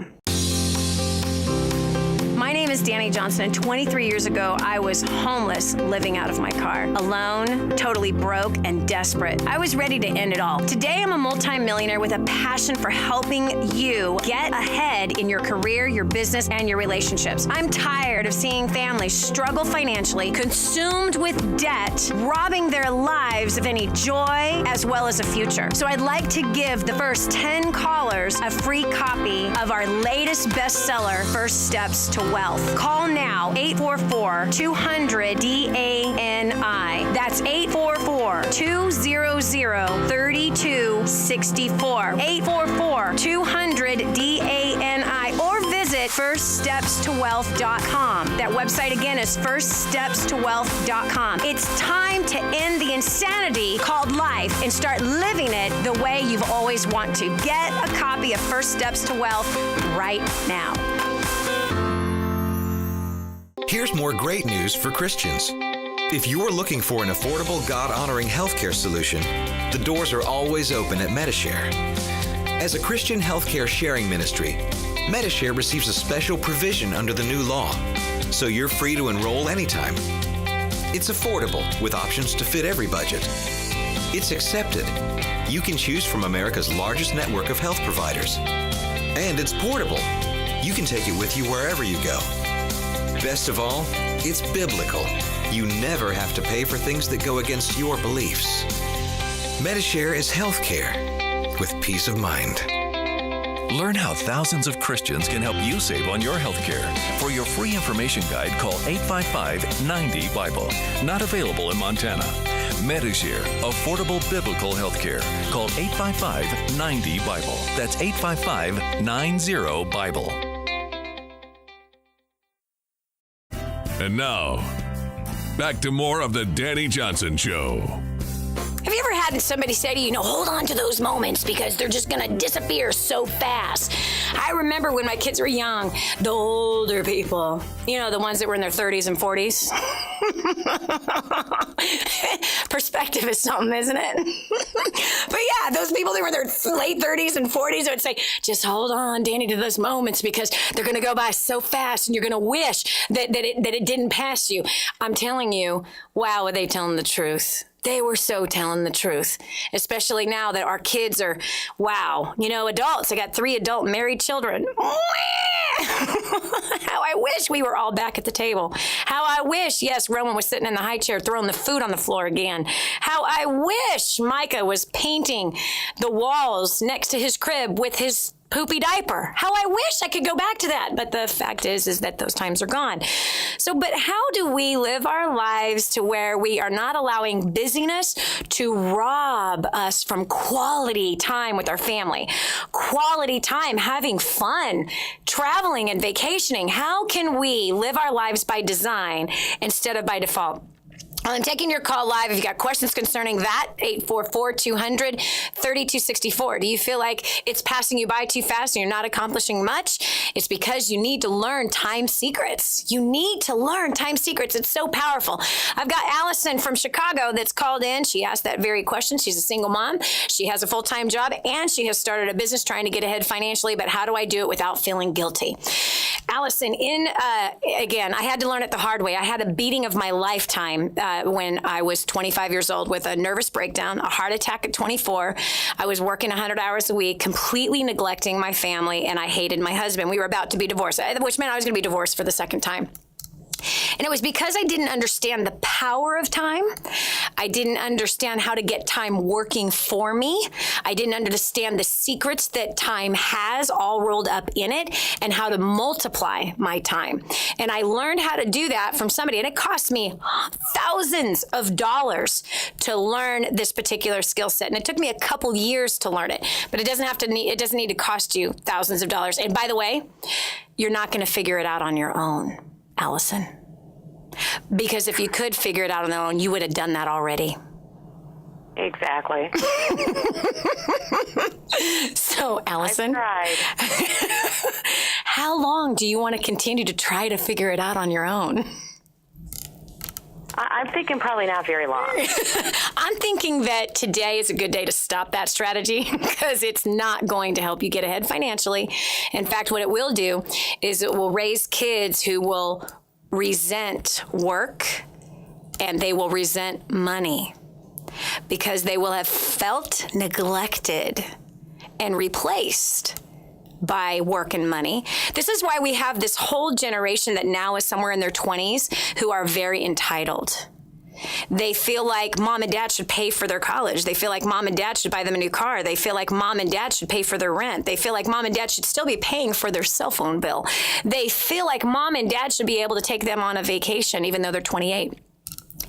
My name is Dani Johnson, and 23 years ago, I was homeless, living out of my car, alone, totally broke, and desperate. I was ready to end it all. Today, I'm a multimillionaire with a passion for helping you get ahead in your career, your business, and your relationships. I'm tired of seeing families struggle financially, consumed with debt, robbing their lives of any joy as well as a future. So I'd like to give the first 10 callers a free copy of our latest bestseller, First Steps to Wealth. Call now, 844-200-DANI. That's 844-200-3264. 844-200-DANI. Or visit visit firststepstowealth.com. That website again is firststepstowealth.com. It's time to end the insanity called life and start living it the way you've always wanted to. Get a copy of First Steps to Wealth right now. Here's more great news for Christians. If you're looking for an affordable, God-honoring healthcare solution, the doors are always open at Medishare. As a Christian healthcare sharing ministry, Medishare receives a special provision under the new law, so you're free to enroll anytime. It's affordable with options to fit every budget. It's accepted. You can choose from America's largest network of health providers. And it's portable. You can take it with you wherever you go. Best of all, it's biblical. You never have to pay for things that go against your beliefs. Medishare is healthcare with peace of mind. Learn how thousands of Christians can help you save on your health care. For your free information guide, call 855-90-BIBLE. Not available in Montana. Medishare, affordable biblical health care. Call 855-90-BIBLE. That's 855-90-BIBLE. And now, back to more of the Dani Johnson Show. Have you ever had somebody say to you, hold on to those moments because they're just going to disappear so fast? I remember when my kids were young, the older people, the ones that were in their 30s and 40s. Perspective is something, isn't it? But yeah, those people that were in their late 30s and 40s would say, just hold on, Dani, to those moments because they're going to go by so fast and you're going to wish that it didn't pass you. I'm telling you, wow, are they telling the truth? They were so telling the truth, especially now that our kids are, adults. I got 3 adult married children. How I wish we were all back at the table. How I wish, yes, Roman was sitting in the high chair throwing the food on the floor again. How I wish Micah was painting the walls next to his crib with his poopy diaper. How I wish I could go back to that. But the fact is that those times are gone. But how do we live our lives to where we are not allowing busyness to rob us from quality time with our family, quality time having fun, traveling and vacationing? How can we live our lives by design instead of by default? I'm taking your call live. If you got questions concerning that, 844-200-3264. Do you feel like it's passing you by too fast and you're not accomplishing much? It's because you need to learn time secrets. You need to learn time secrets. It's so powerful. I've got Allison from Chicago that's called in. She asked that very question. She's a single mom. She has a full-time job and she has started a business trying to get ahead financially, but how do I do it without feeling guilty? Allison, again, I had to learn it the hard way. I had a beating of my lifetime when I was 25 years old with a nervous breakdown, a heart attack at 24. I was working 100 hours a week, completely neglecting my family, and I hated my husband. We were about to be divorced, which meant I was going to be divorced for the second time. And it was because I didn't understand the power of time. I didn't understand how to get time working for me. I didn't understand the secrets that time has all rolled up in it and how to multiply my time. And I learned how to do that from somebody. And it cost me thousands of dollars to learn this particular skill set. And it took me a couple years to learn it. But it doesn't need to cost you thousands of dollars. And by the way, you're not going to figure it out on your own, Allison. Because if you could figure it out on your own, you would have done that already. Exactly. So, Allison, I tried. How long do you want to continue to try to figure it out on your own? I'm thinking probably not very long. I'm thinking that today is a good day to stop that strategy because it's not going to help you get ahead financially. In fact, what it will do is it will raise kids who will resent work and they will resent money because they will have felt neglected and replaced by work and money. This is why we have this whole generation that now is somewhere in their 20s who are very entitled. They feel like mom and dad should pay for their college. They feel like mom and dad should buy them a new car. They feel like mom and dad should pay for their rent. They feel like mom and dad should still be paying for their cell phone bill. They feel like mom and dad should be able to take them on a vacation even though they're 28.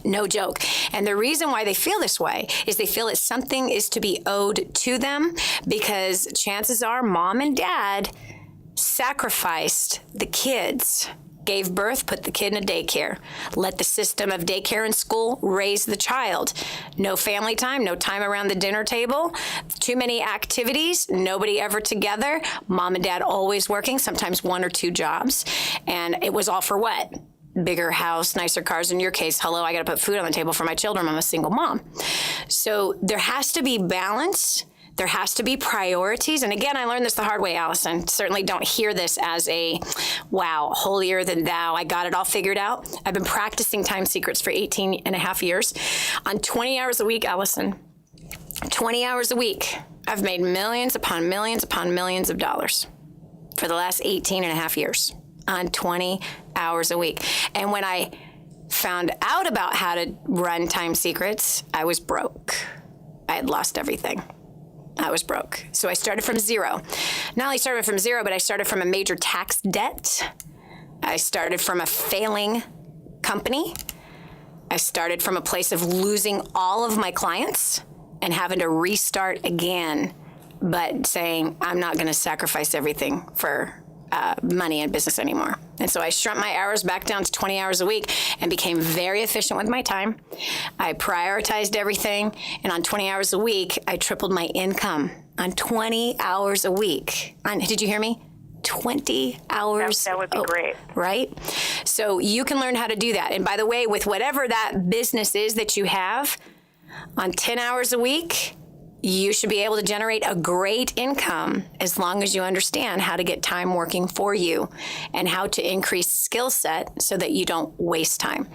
No joke. And the reason why they feel this way is they feel that something is to be owed to them because chances are mom and dad sacrificed the kids, gave birth, put the kid in a daycare, let the system of daycare and school raise the child. No family time, no time around the dinner table, too many activities, nobody ever together, mom and dad always working, sometimes 1 or 2 jobs. And it was all for what? Bigger house, nicer cars. In your case, hello, I got to put food on the table for my children. I'm a single mom. So there has to be balance. There has to be priorities. And again, I learned this the hard way, Allison. Certainly don't hear this as a, wow, holier than thou. I got it all figured out. I've been practicing time secrets for 18 and a half years. On 20 hours a week, Allison, 20 hours a week, I've made millions upon millions upon millions of dollars for the last 18 and a half years on 20 hours a week. And when I found out about how to run time secrets, I was broke. I had lost everything. I was broke. So I started from zero. Not only started from zero, but I started from a major tax debt. I started from a failing company. I started from a place of losing all of my clients and having to restart again, but saying, I'm not going to sacrifice everything for money and business anymore. And so I shrunk my hours back down to 20 hours a week and became very efficient with my time. I prioritized everything. And on 20 hours a week, I tripled my income on 20 hours a week. Did you hear me? 20 hours. That would be great. Right? So you can learn how to do that. And by the way, with whatever that business is that you have, on 10 hours a week, you should be able to generate a great income as long as you understand how to get time working for you and how to increase skill set so that you don't waste time.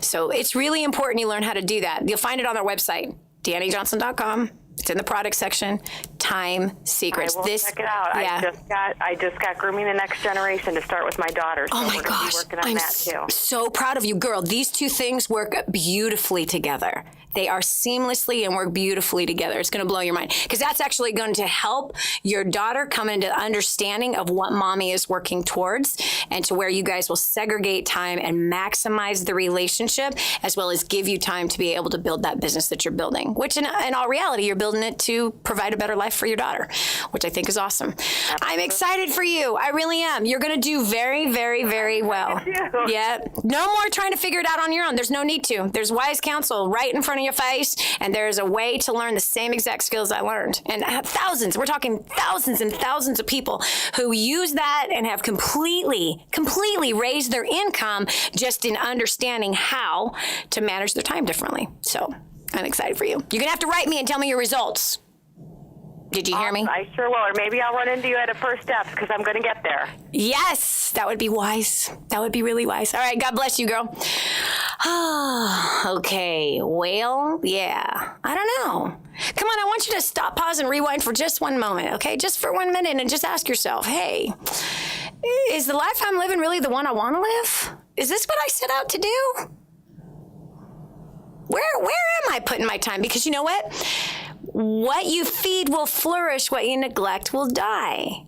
So it's really important you learn how to do that. You'll find it on our website, DaniJohnson.com. It's in the product section. Time secrets. I will check it out. Yeah. I just got grooming the next generation to start with my daughter. So oh my we're gosh, be working on I'm that too. So proud of you, girl. These two things work beautifully together. They are seamlessly and work beautifully together. It's going to blow your mind because that's actually going to help your daughter come into understanding of what mommy is working towards and to where you guys will segregate time and maximize the relationship as well as give you time to be able to build that business that you're building, which in all reality, you're building it to provide a better life for your daughter, which I think is awesome. Absolutely. I'm excited for you. I really am. You're going to do very, very, very well. Yeah. No more trying to figure it out on your own. There's no need to. There's wise counsel right in front of your face, and there's a way to learn the same exact skills I learned. And I have thousands, we're talking thousands and thousands of people who use that and have completely raised their income just in understanding how to manage their time differently. So I'm excited for you. You're going to have to write me and tell me your results. Did you hear me? I sure will. Or maybe I'll run into you at a First Steps because I'm going to get there. Yes, that would be wise. That would be really wise. All right, God bless you, girl. Okay, well, yeah. I don't know. Come on, I want you to stop, pause, and rewind for just one moment, okay? Just for 1 minute and just ask yourself, hey, is the life I'm living really the one I want to live? Is this what I set out to do? Where am I putting my time? Because you know what you feed will flourish, what you neglect will die.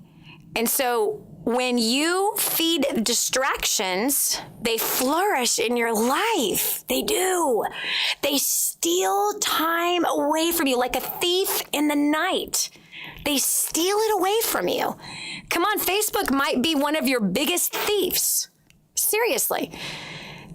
And so when you feed distractions, they flourish in your life. They do. They steal time away from you like a thief in the night. They steal it away from you. Come on, Facebook might be one of your biggest thieves. Seriously.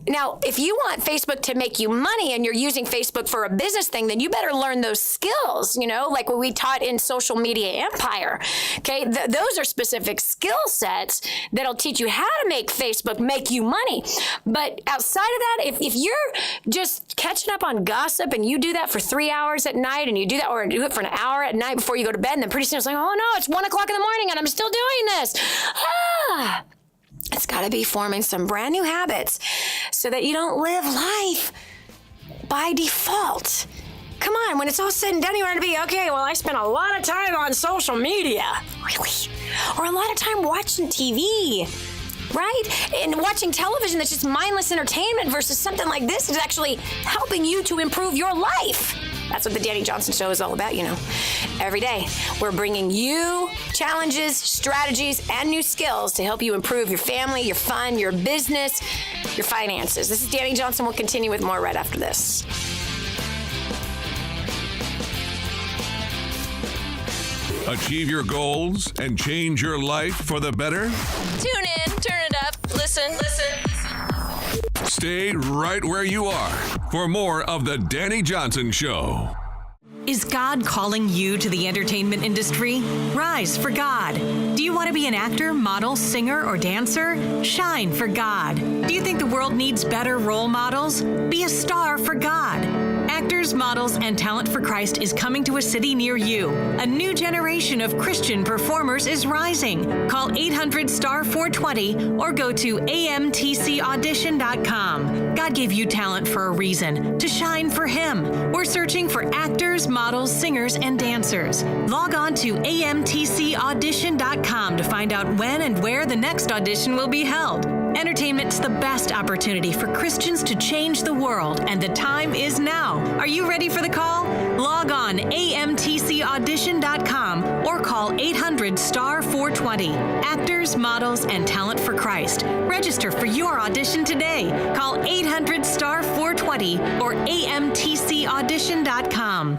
Now, if you want Facebook to make you money and you're using Facebook for a business thing, then you better learn those skills, like what we taught in Social Media Empire. Okay, those are specific skill sets that'll teach you how to make Facebook make you money. But outside of that, if you're just catching up on gossip and you do that for 3 hours at night and you do that or do it for an hour at night before you go to bed, and then pretty soon it's like, oh no, it's 1 o'clock in the morning and I'm still doing this. It's got to be forming some brand new habits so that you don't live life by default. Come on, when it's all said and done, you want to be, okay, well, I spent a lot of time on social media. Really? Or a lot of time watching TV, right? And watching television that's just mindless entertainment versus something like this is actually helping you to improve your life. That's what the Dani Johnson Show is all about, Every day, we're bringing you challenges, strategies, and new skills to help you improve your family, your fun, your business, your finances. This is Dani Johnson. We'll continue with more right after this. Achieve your goals and change your life for the better? Tune in, turn it up, listen. Stay right where you are for more of The Dani Johnson Show. Is God calling you to the entertainment industry? Rise for God. Do you want to be an actor, model, singer, or dancer? Shine for God. Do you think the world needs better role models? Be a star for God. Actors, Models, and Talent for Christ is coming to a city near you. A new generation of Christian performers is rising. Call 800-STAR-420 or go to amtcaudition.com. God gave you talent for a reason, to shine for Him. We're searching for actors, models, singers, and dancers. Log on to amtcaudition.com to find out when and where the next audition will be held. Entertainment's the best opportunity for Christians to change the world, and the time is now. Are you ready for the call? Log on amtcaudition.com or call 800-STAR-420. Actors, Models, and Talent for Christ. Register for your audition today. Call 800-STAR-420 or amtcaudition.com.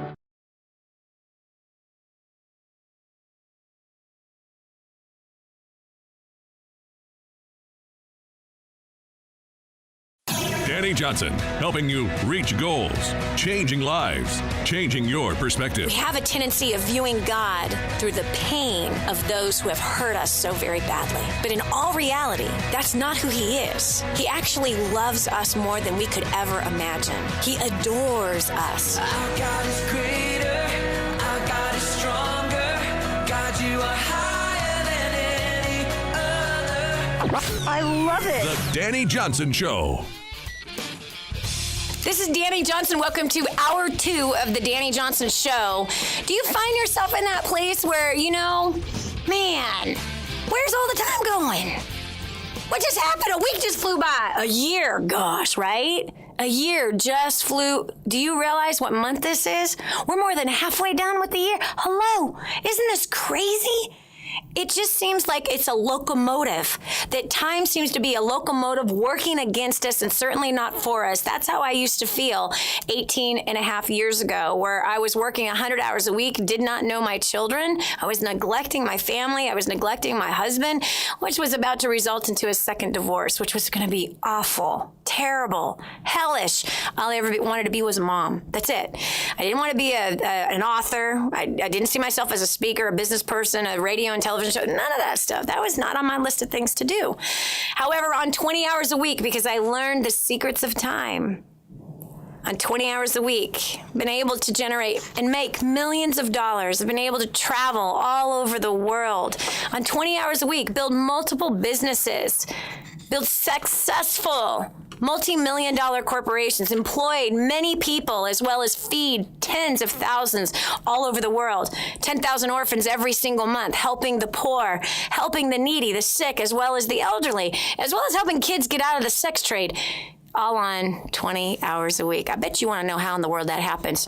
Dani Johnson, helping you reach goals, changing lives, changing your perspective. We have a tendency of viewing God through the pain of those who have hurt us so very badly. But in all reality, that's not who He is. He actually loves us more than we could ever imagine. He adores us. Our God is greater, our God is stronger. God, you are higher than any other. I love it. The Dani Johnson Show. This is Dani Johnson. Welcome to Hour 2 of the Dani Johnson Show. Do you find yourself in that place where, man, where's all the time going? What just happened? A week just flew by. A year, gosh, right? A year just flew. Do you realize what month this is? We're more than halfway done with the year. Hello, isn't this crazy? It just seems like it's a locomotive, that time seems to be a locomotive working against us and certainly not for us. That's how I used to feel 18 and a half years ago, where I was working 100 hours a week, did not know my children. I was neglecting my family. I was neglecting my husband, which was about to result into a second divorce, which was going to be awful, terrible, hellish. All I ever wanted to be was a mom. That's it. I didn't want to be an author. I didn't see myself as a speaker, a business person, a radio and television show, none of that stuff. That was not on my list of things to do. However, on 20 hours a week, because I learned the secrets of time, on 20 hours a week, been able to generate and make millions of dollars. I've been able to travel all over the world. On 20 hours a week, build multiple businesses, build successful multi-million-dollar corporations, employed many people, as well as feed tens of thousands all over the world. 10,000 orphans every single month, helping the poor, helping the needy, the sick, as well as the elderly, as well as helping kids get out of the sex trade, all on 20 hours a week. I bet you want to know how in the world that happens.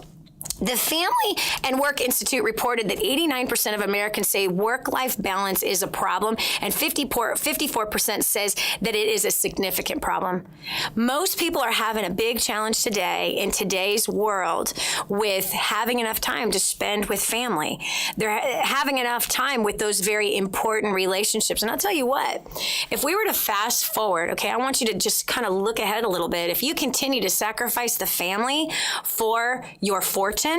The Family and Work Institute reported that 89% of Americans say work-life balance is a problem, and 54% says that it is a significant problem. Most people are having a big challenge today in today's world with having enough time to spend with family. They're having enough time with those very important relationships. And I'll tell you what, if we were to fast forward, okay, I want you to just kind of look ahead a little bit. If you continue to sacrifice the family for your fortune,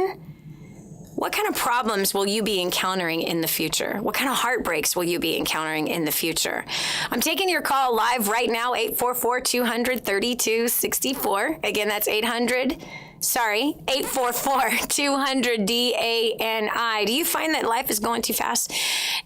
what kind of problems will you be encountering in the future? What kind of heartbreaks will you be encountering in the future? I'm taking your call live right now, 844-200-3264. Again, that's 844-200-DANI. Do you find that life is going too fast?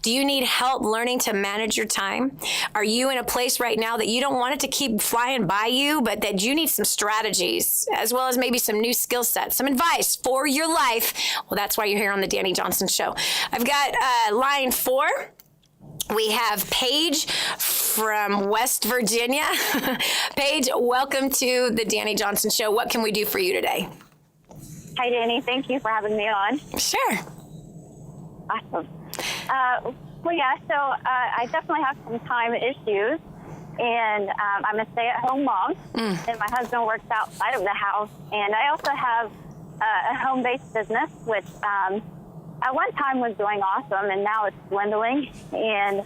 Do you need help learning to manage your time? Are you in a place right now that you don't want it to keep flying by you, but that you need some strategies, as well as maybe some new skill sets, some advice for your life? Well, that's why you're here on the Dani Johnson Show. I've got line 4. We have Paige from West Virginia. Paige, welcome to the Dani Johnson Show. What can we do for you today? Hi, Dani. Thank you for having me on. Sure. Awesome. I definitely have some time issues, and I'm a stay-at-home mom, and my husband works outside of the house, and I also have a home-based business, which at one time was doing awesome, and now it's dwindling. And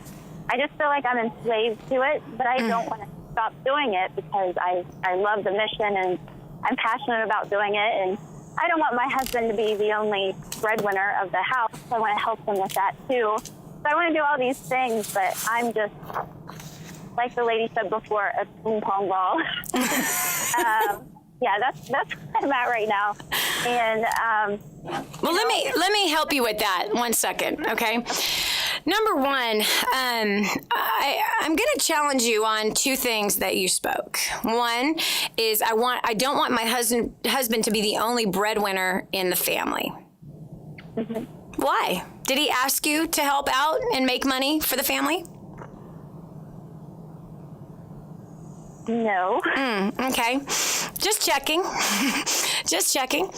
I just feel like I'm enslaved to it, but I don't want to stop doing it because I love the mission and I'm passionate about doing it. And I don't want my husband to be the only breadwinner of the house. I want to help him with that too. So I want to do all these things, but I'm just, like the lady said before, a ping pong ball. Yeah, that's where I'm at right now. And well, let me help you with that. 1 second, okay? Number one, I'm going to challenge you on two things that you spoke. One is I don't want my husband to be the only breadwinner in the family. Mm-hmm. Why? Did he ask you to help out and make money for the family? No. Okay. Just checking. Just checking.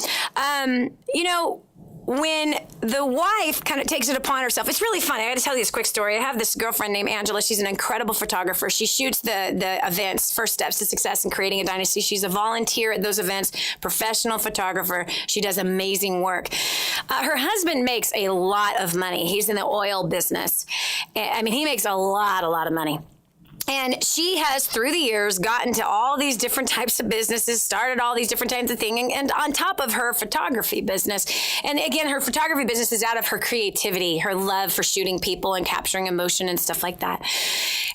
When the wife kind of takes it upon herself, it's really funny. I got to tell you this quick story. I have this girlfriend named Angela. She's an incredible photographer. She shoots the events, First Steps to Success in Creating a Dynasty. She's a volunteer at those events, professional photographer. She does amazing work. Her husband makes a lot of money. He's in the oil business. I mean, he makes a lot of money. And she has, through the years, gotten to all these different types of businesses, started all these different types of things, and on top of her photography business. And again, her photography business is out of her creativity, her love for shooting people and capturing emotion and stuff like that.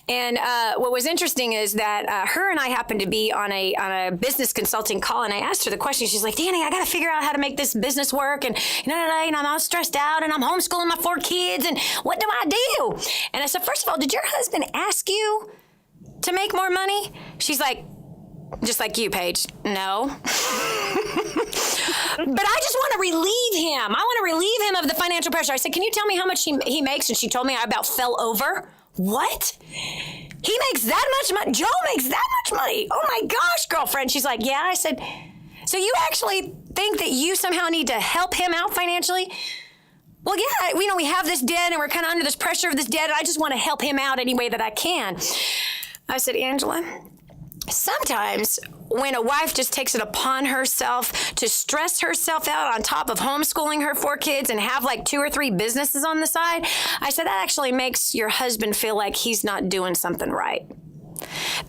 And what was interesting is that her and I happened to be on a business consulting call, and I asked her the question. She's like, Dani, I got to figure out how to make this business work, and I'm all stressed out, and I'm homeschooling my 4 kids, and what do I do? And I said, first of all, did your husband ask you to make more money? She's like, just like you, Paige. No. But I just want to relieve him. I want to relieve him of the financial pressure. I said, can you tell me how much he makes? And she told me I about fell over. What? He makes that much money? Joe makes that much money? Oh my gosh, girlfriend. She's like, yeah. I said, so you actually think that you somehow need to help him out financially? Well, yeah, we have this debt and we're kind of under this pressure of this debt, and I just want to help him out any way that I can. I said, Angela, sometimes when a wife just takes it upon herself to stress herself out on top of homeschooling her 4 kids and have like 2 or 3 businesses on the side, I said, that actually makes your husband feel like he's not doing something right.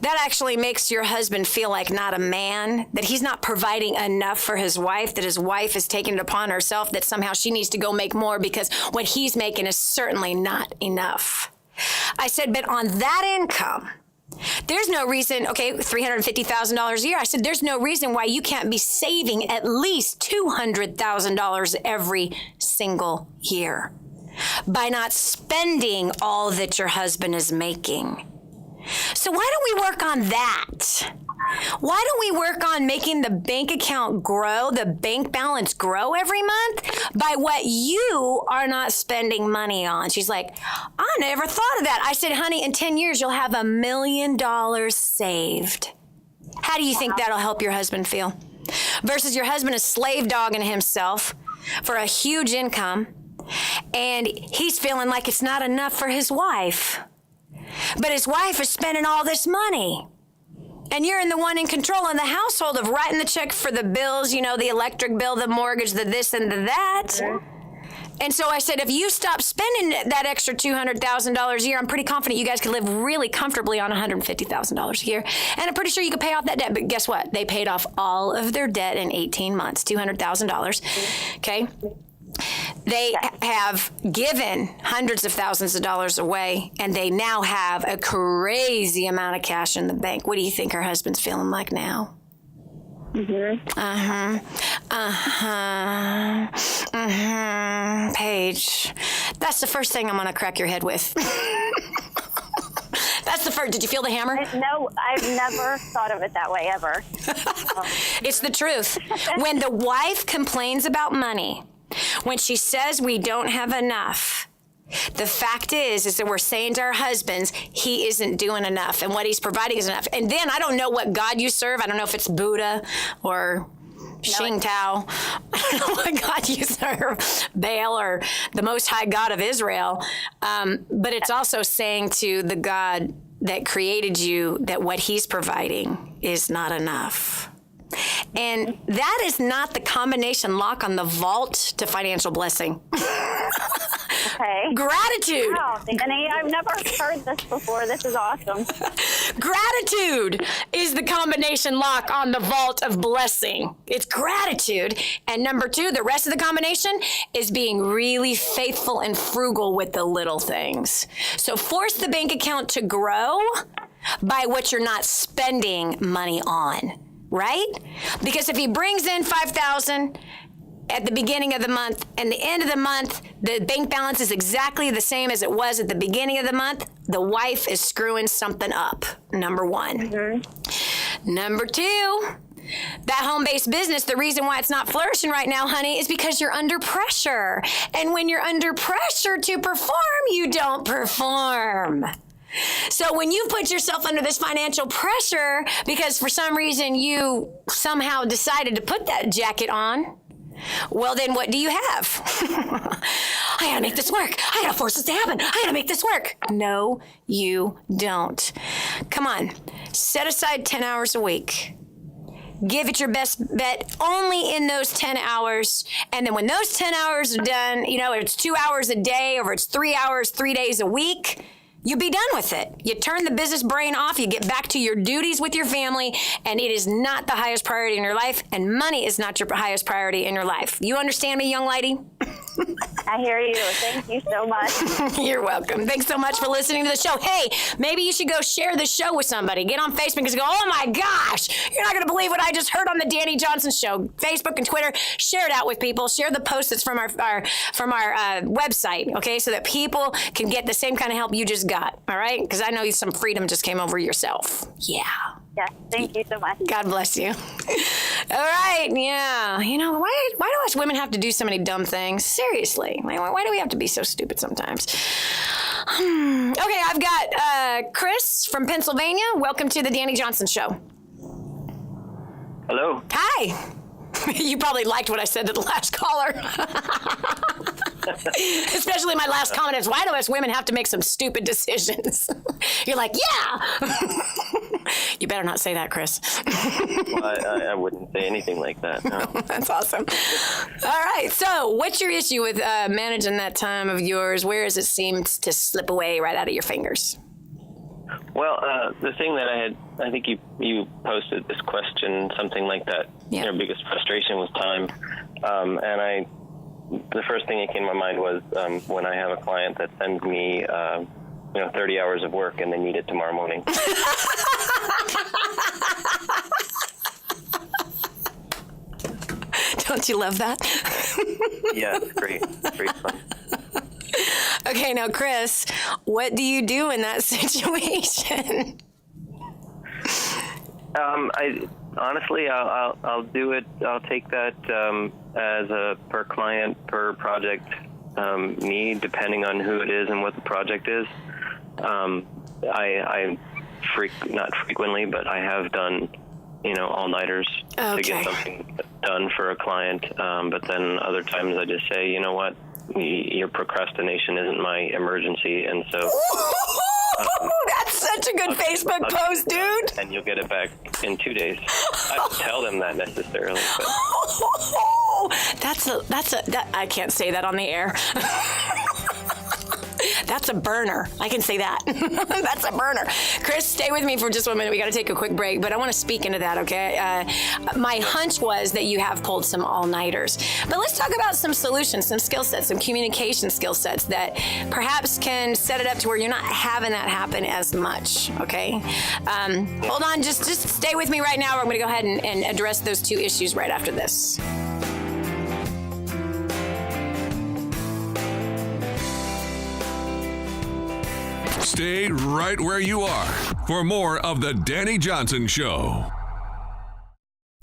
That actually makes your husband feel like not a man, that he's not providing enough for his wife, that his wife is taking it upon herself, that somehow she needs to go make more because what he's making is certainly not enough. I said, but on that income, there's no reason, okay, $350,000 a year. I said, there's no reason why you can't be saving at least $200,000 every single year by not spending all that your husband is making. So why don't we work on that? Why don't we work on making the bank account grow, the bank balance grow every month by what you are not spending money on? She's like, I never thought of that. I said, honey, in 10 years, you'll have $1 million saved. How do you think that'll help your husband feel? Versus your husband is slave dogging himself for a huge income, and he's feeling like it's not enough for his wife. But his wife is spending all this money. And you're the one in control in the household of writing the check for the bills, the electric bill, the mortgage, the this and the that. And so I said, if you stop spending that extra $200,000 a year, I'm pretty confident you guys could live really comfortably on $150,000 a year. And I'm pretty sure you could pay off that debt. But guess what? They paid off all of their debt in 18 months, $200,000. Okay? They have given hundreds of thousands of dollars away, and they now have a crazy amount of cash in the bank. What do you think her husband's feeling like now? Paige, that's the first thing I'm going to crack your head with. That's the first. Did you feel the hammer? No, I've never thought of it that way, ever. It's the truth. When the wife complains about money, when she says we don't have enough, the fact is that we're saying to our husbands, he isn't doing enough, and what he's providing is enough. And then I don't know what God you serve. I don't know if it's Buddha or Shing Tao. I don't know what God you serve, Baal or the Most High God of Israel. But it's also saying to the God that created you that what he's providing is not enough. And that is not the combination lock on the vault to financial blessing. Okay. Gratitude. Wow, Dani, I've never heard this before. This is awesome. Gratitude is the combination lock on the vault of blessing. It's gratitude. And number 2, the rest of the combination is being really faithful and frugal with the little things. So force the bank account to grow by what you're not spending money on, right? Because if he brings in $5,000 at the beginning of the month and the end of the month, the bank balance is exactly the same as it was at the beginning of the month, the wife is screwing something up, number 1. Mm-hmm. Number 2, that home-based business, the reason why it's not flourishing right now, honey, is because you're under pressure. And when you're under pressure to perform, you don't perform. So when you put yourself under this financial pressure because for some reason you somehow decided to put that jacket on, well, then what do you have? I gotta make this work. I gotta force this to happen. I gotta make this work. No, you don't. Come on. Set aside 10 hours a week. Give it your best bet only in those 10 hours. And then when those 10 hours are done, you know, if it's 2 hours a day or it's 3 hours, 3 days a week, you be done with it. You turn the business brain off, you get back to your duties with your family, and it is not the highest priority in your life, and money is not your highest priority in your life. You understand me, young lady? I hear you. Thank you so much. You're welcome. Thanks so much for listening to the show. Hey, maybe you should go share the show with somebody. Get on Facebook and go, oh my gosh, you're not going to believe what I just heard on the Dani Johnson Show. Facebook and Twitter, share it out with people. Share the post that's from our website, okay, so that people can get the same kind of help you just got, all right? Because I know some freedom just came over yourself. Yeah. Yes, thank you so much. God bless you. All right, yeah. You know, why do us women have to do so many dumb things? Seriously. Why do we have to be so stupid sometimes? Okay, I've got Chris from Pennsylvania. Welcome to the Dani Johnson Show. Hello. Hi. You probably liked what I said to the last caller. Especially my last comment is, why do us women have to make some stupid decisions? You're like, yeah. You better not say that, Chris. Well, I wouldn't say anything like that, no. That's awesome. All right, so what's your issue with managing that time of yours? Where does it seem to slip away right out of your fingers? Well, the thing that I think you posted this question, something like that. Yeah. Your biggest frustration was time. And the first thing that came to my mind was when I have a client that sends me, 30 hours of work and they need it tomorrow morning. Don't you love that? Yeah, it's great. It's great fun. Okay, now, Chris, what do you do in that situation? I'll do it. I'll take that as a per client, per project need, depending on who it is and what the project is. Not frequently, but I have done, all-nighters to get something done for a client. But then other times I just say, you know what? Your procrastination isn't my emergency, and so... that's such a good Facebook post, dude. And you'll get it back in 2 days. I don't tell them that necessarily, but... I can't say that on the air. That's a burner. I can say that. That's a burner. Chris, stay with me for just 1 minute. We got to take a quick break, but I want to speak into that, okay? My hunch was that you have pulled some all-nighters. But let's talk about some solutions, some skill sets, some communication skill sets that perhaps can set it up to where you're not having that happen as much, okay? Hold on. Just stay with me right now. We're going to go ahead and address those 2 issues right after this. Stay right where you are for more of the Dani Johnson Show.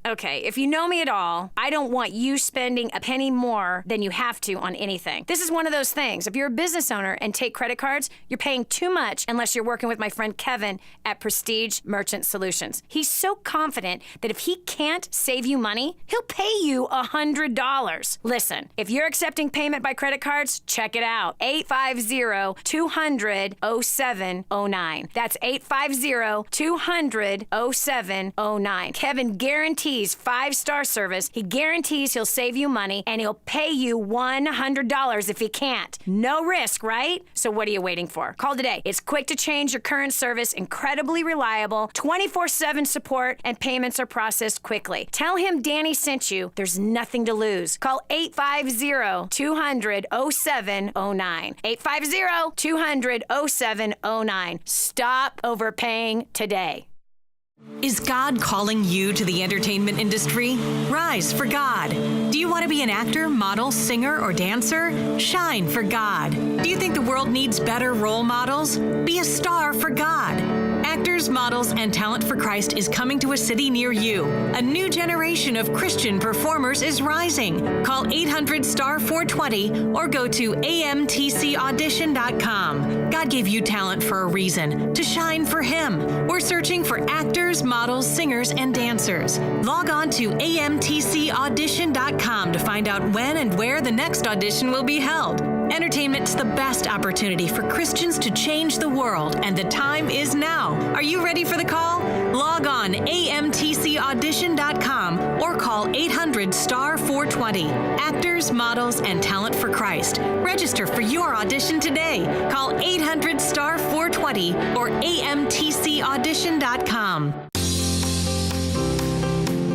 Okay, if you know me at all, I don't want you spending a penny more than you have to on anything. This is one of those things. If you're a business owner and take credit cards, you're paying too much unless you're working with my friend Kevin at Prestige Merchant Solutions. He's so confident that if he can't save you money, he'll pay you $100. Listen, if you're accepting payment by credit cards, check it out. 850-200-0709. That's 850-200-0709. Kevin guarantees guarantees 5-star service. He guarantees he'll save you money, and he'll pay you $100 if he can't. No risk, right? So what are you waiting for? Call today. It's quick to change your current service, incredibly reliable, 24/7 support, and payments are processed quickly. Tell him Dani sent you. There's nothing to lose. Call 850-200-0709. 850-200-0709. Stop overpaying today. Is God calling you to the entertainment industry? Rise for God. Do you want to be an actor, model, singer, or dancer? Shine for God. Do you think the world needs better role models? Be a star for God. Actors, Models, and Talent for Christ is coming to a city near you. A new generation of Christian performers is rising. Call 800-STAR-420 or go to amtcaudition.com. God gave you talent for a reason, to shine for Him. We're searching for actors, models, singers, and dancers. Log on to amtcaudition.com to find out when and where the next audition will be held. Entertainment's the best opportunity for Christians to change the world, and the time is now. Are you ready for the call? Log on amtcaudition.com or call 800-STAR-420. Actors, Models, and Talent for Christ. Register for your audition today. Call 800-STAR-420 or amtcaudition.com.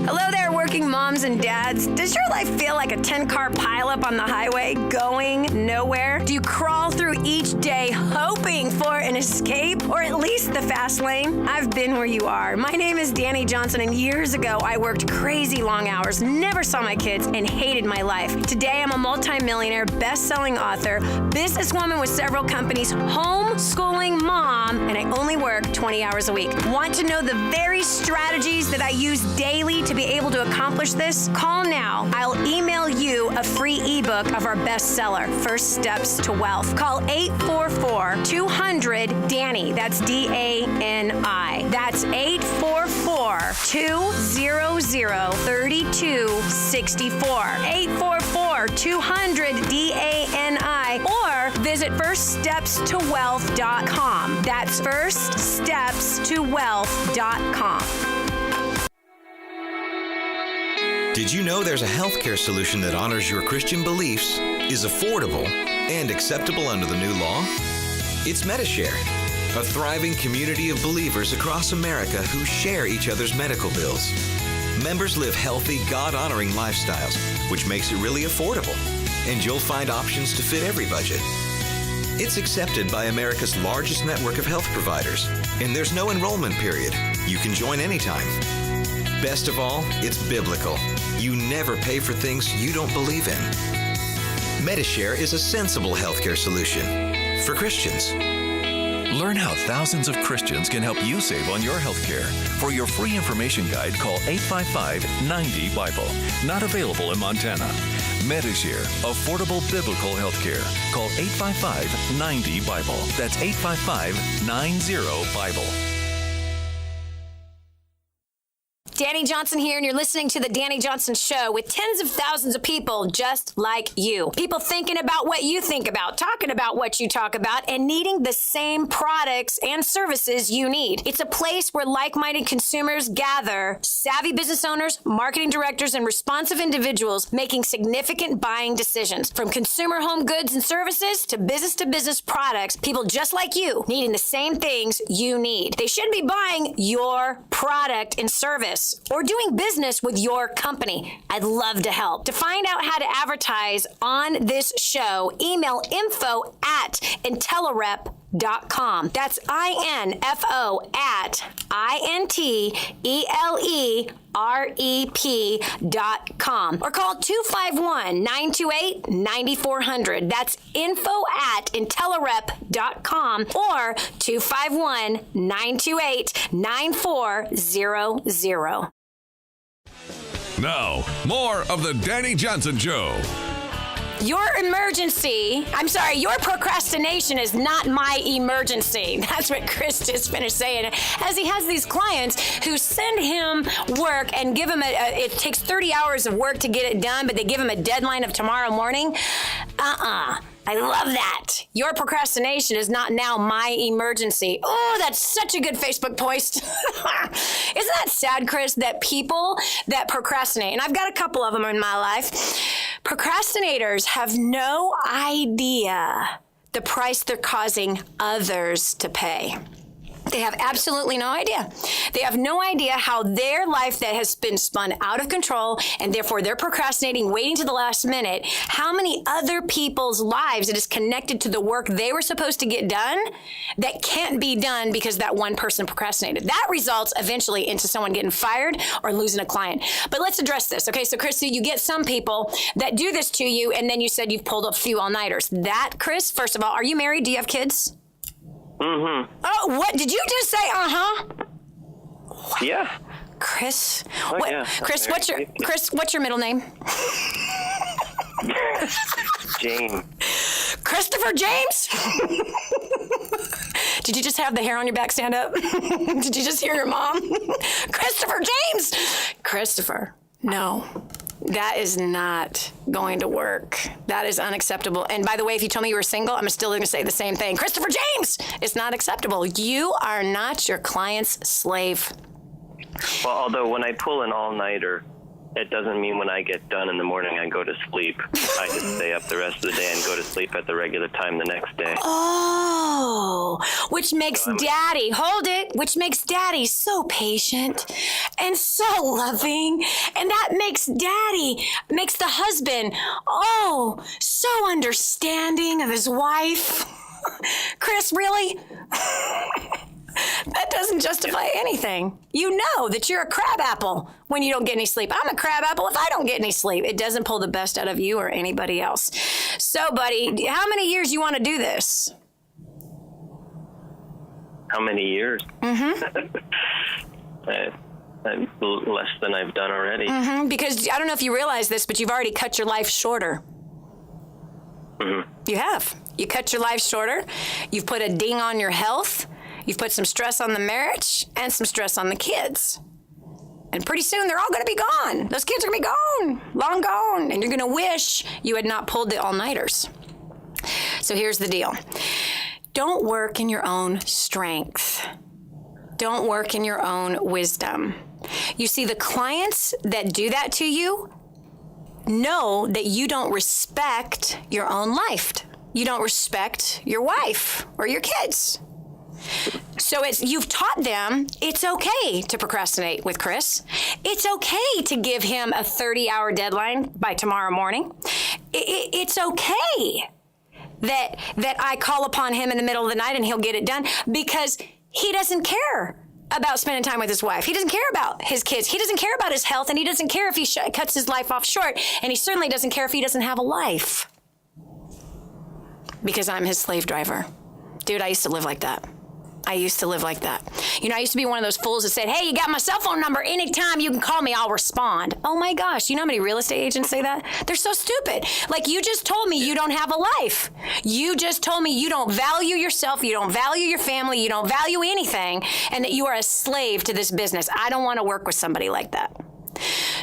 Hello there, working moms and dads. Does your life feel like a 10-car pileup on the highway going nowhere? Do you crawl through each day hoping for an escape or at least the fast lane? I've been where you are. My name is Dani Johnson, and years ago I worked crazy long hours, never saw my kids, and hated my life. Today I'm a multi-millionaire, best-selling author, businesswoman with several companies, homeschooling mom, and I only work 20 hours a week. Want to know the very strategies that I use daily to be able to accomplish this? Call now. I'll email you a free ebook of our bestseller, First Steps to Wealth. Call 844-200-DANI. That's D-A-N-I. That's 844-200-3264. 844-200-DANI. Or visit firststepstowealth.com. That's firststepstowealth.com. Did you know there's a healthcare solution that honors your Christian beliefs, is affordable, and acceptable under the new law? It's Medishare, a thriving community of believers across America who share each other's medical bills. Members live healthy, God-honoring lifestyles, which makes it really affordable, and you'll find options to fit every budget. It's accepted by America's largest network of health providers, and there's no enrollment period. You can join anytime. Best of all, it's biblical. You never pay for things you don't believe in. Medishare is a sensible healthcare solution for Christians. Learn how thousands of Christians can help you save on your health care. For your free information guide, call 855-90-BIBLE. Not available in Montana. Medishare, affordable biblical health care. Call 855-90-BIBLE. That's 855-90-BIBLE. Dani Johnson here, and you're listening to The Dani Johnson Show with tens of thousands of people just like you. People thinking about what you think about, talking about what you talk about, and needing the same products and services you need. It's a place where like-minded consumers gather, savvy business owners, marketing directors, and responsive individuals making significant buying decisions. From consumer home goods and services to business products, people just like you needing the same things you need. They should be buying your product and service or doing business with your company. I'd love to help. To find out how to advertise on this show, email info@intelerep.com. That's info@INTELEREP.com. Or call 251-928-9400. That's info@intelerep.com or 251-928-9400. Now, more of the Dani Johnson Show. Your procrastination is not my emergency. That's what Chris just finished saying. As he has these clients who send him work and give him it takes 30 hours of work to get it done, but they give him a deadline of tomorrow morning. I love that. Your procrastination is not now my emergency. Oh, that's such a good Facebook post. Isn't that sad, Chris, that people that procrastinate, and I've got a couple of them in my life, procrastinators have no idea the price they're causing others to pay. They have absolutely no idea. They have no idea how their life that has been spun out of control, and therefore they're procrastinating, waiting to the last minute, how many other people's lives it is connected to the work they were supposed to get done that can't be done because that one person procrastinated. That results eventually into someone getting fired or losing a client. But let's address this. Okay, so Chris, you get some people that do this to you, and then you said you've pulled a few all-nighters. That, Chris, first of all, are you married? Do you have kids? Mm-hmm. Oh, what did you just say? Uh-huh. Yeah. Chris. Oh, what, yeah. Chris, what's your middle name? Jane. Christopher James? Did you just have the hair on your back stand up? Did you just hear your mom? Christopher James! Christopher, no. That is not going to work. That is unacceptable. And by the way, if you told me you were single, I'm still going to say the same thing. Christopher James! It's not acceptable. You are not your client's slave. Well, although when I pull an all-nighter, it doesn't mean when I get done in the morning I go to sleep. I just stay up the rest of the day and go to sleep at the regular time the next day. Oh, which makes which makes Daddy so patient and so loving. And that makes the husband, so understanding of his wife. Chris, really? That doesn't justify anything. You know that you're a crab apple when you don't get any sleep. I'm a crab apple if I don't get any sleep. It doesn't pull the best out of you or anybody else. So, buddy, how many years you want to do this? How many years? Mm-hmm. Less than I've done already. Mm-hmm. Because I don't know if you realize this, but you've already cut your life shorter. Mm-hmm. You have. You cut your life shorter. You've put a ding on your health. You've put some stress on the marriage and some stress on the kids. And pretty soon they're all going to be gone. Those kids are going to be gone, long gone. And you're going to wish you had not pulled the all-nighters. So here's the deal. Don't work in your own strength. Don't work in your own wisdom. You see, the clients that do that to you know that you don't respect your own life. You don't respect your wife or your kids. So you've taught them it's okay to procrastinate with Chris. It's okay to give him a 30-hour deadline by tomorrow morning. It's okay that I call upon him in the middle of the night and he'll get it done because he doesn't care about spending time with his wife. He doesn't care about his kids. He doesn't care about his health, and he doesn't care if he cuts his life off short, and he certainly doesn't care if he doesn't have a life because I'm his slave driver. Dude, I used to live like that. I used to live like that. You know, I used to be one of those fools that said, hey, you got my cell phone number. Anytime you can call me, I'll respond. Oh my gosh. You know how many real estate agents say that? They're so stupid. Like, you just told me you don't have a life. You just told me you don't value yourself. You don't value your family. You don't value anything. And that you are a slave to this business. I don't want to work with somebody like that.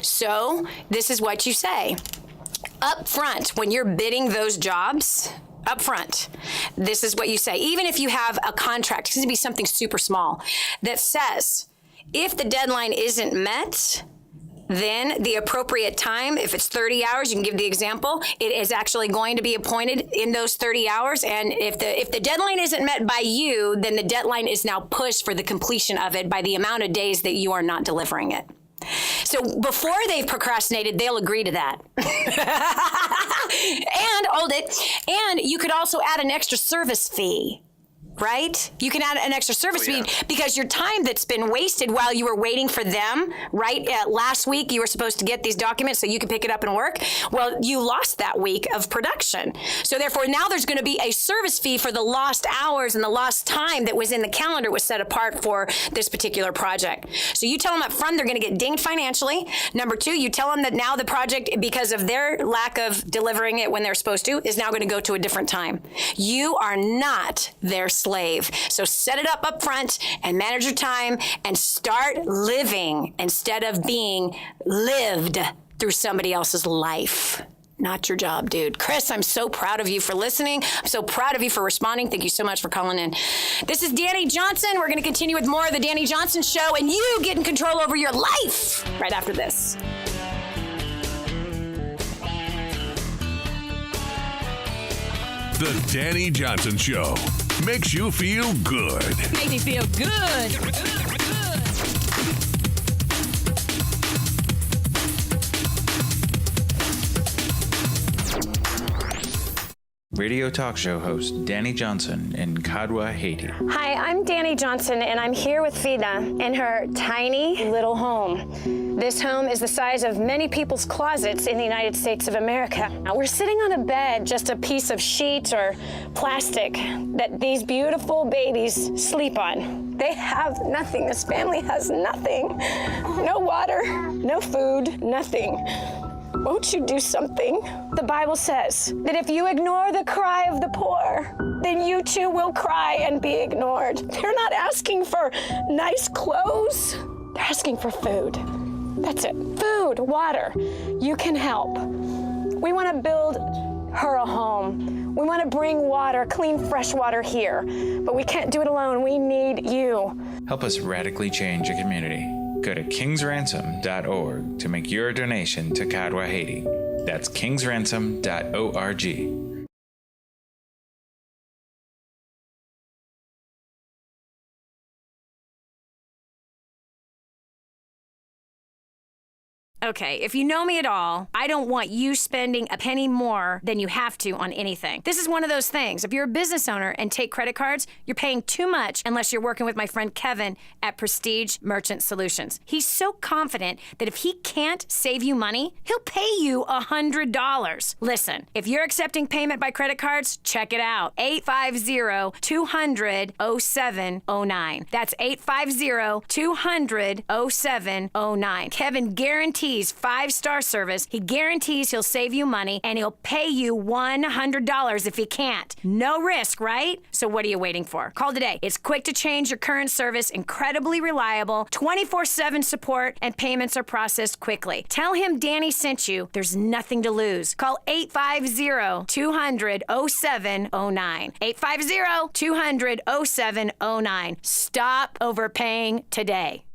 So this is what you say. Up front, when you're bidding those jobs, up front, this is what you say. Even if you have a contract, it's going to be something super small, that says, if the deadline isn't met, then the appropriate time, if it's 30 hours, you can give the example, it is actually going to be appointed in those 30 hours. And if the deadline isn't met by you, then the deadline is now pushed for the completion of it by the amount of days that you are not delivering it. So before they've procrastinated, they'll agree to that. And hold it. And you could also add an extra service fee. Right? You can add an extra service fee because your time that's been wasted while you were waiting for them, right? Last week, you were supposed to get these documents so you could pick it up and work. Well, you lost that week of production. So therefore, now there's going to be a service fee for the lost hours and the lost time that was in the calendar was set apart for this particular project. So you tell them up front they're going to get dinged financially. Number two, you tell them that now the project, because of their lack of delivering it when they're supposed to, is now going to go to a different time. You are not their slave. So set it up front and manage your time and start living instead of being lived through somebody else's life. not your job, dude. Chris, I'm so proud of you for listening. I'm so proud of you for responding. Thank you so much for calling in. This is Dani Johnson. We're going to continue with more of the Dani Johnson Show, and you get in control over your life right after this. The Dani Johnson Show makes you feel good. Makes me feel good. Radio talk show host Dani Johnson in Kadwa, Haiti. Hi, I'm Dani Johnson, and I'm here with Vida in her tiny little home. This home is the size of many people's closets in the United States of America. Now, we're sitting on a bed, just a piece of sheet or plastic that these beautiful babies sleep on. They have nothing. This family has nothing. No water, no food, nothing. Won't you do something? The Bible says that if you ignore the cry of the poor, then you too will cry and be ignored. They're not asking for nice clothes. They're asking for food. That's it. Food, water. You can help. We want to build her a home. We want to bring water, clean, fresh water here. But we can't do it alone. We need you. Help us radically change a community. Go to kingsransom.org to make your donation to Kadwa, Haiti. That's kingsransom.org. Okay, if you know me at all, I don't want you spending a penny more than you have to on anything. This is one of those things. If you're a business owner and take credit cards, you're paying too much unless you're working with my friend Kevin at Prestige Merchant Solutions. He's so confident that if he can't save you money, he'll pay you $100. Listen, if you're accepting payment by credit cards, check it out. 850-200-0709. That's 850-200-0709. Kevin guarantees 5-star service. He guarantees he'll save you money, and he'll pay you $100 if he can't. No risk, right? So what are you waiting for? Call today. It's quick to change your current service, incredibly reliable, 24/7 support, and payments are processed quickly. Tell him Dani sent you. There's nothing to lose. Call 850-200-0709. 850-200-0709. Stop overpaying today.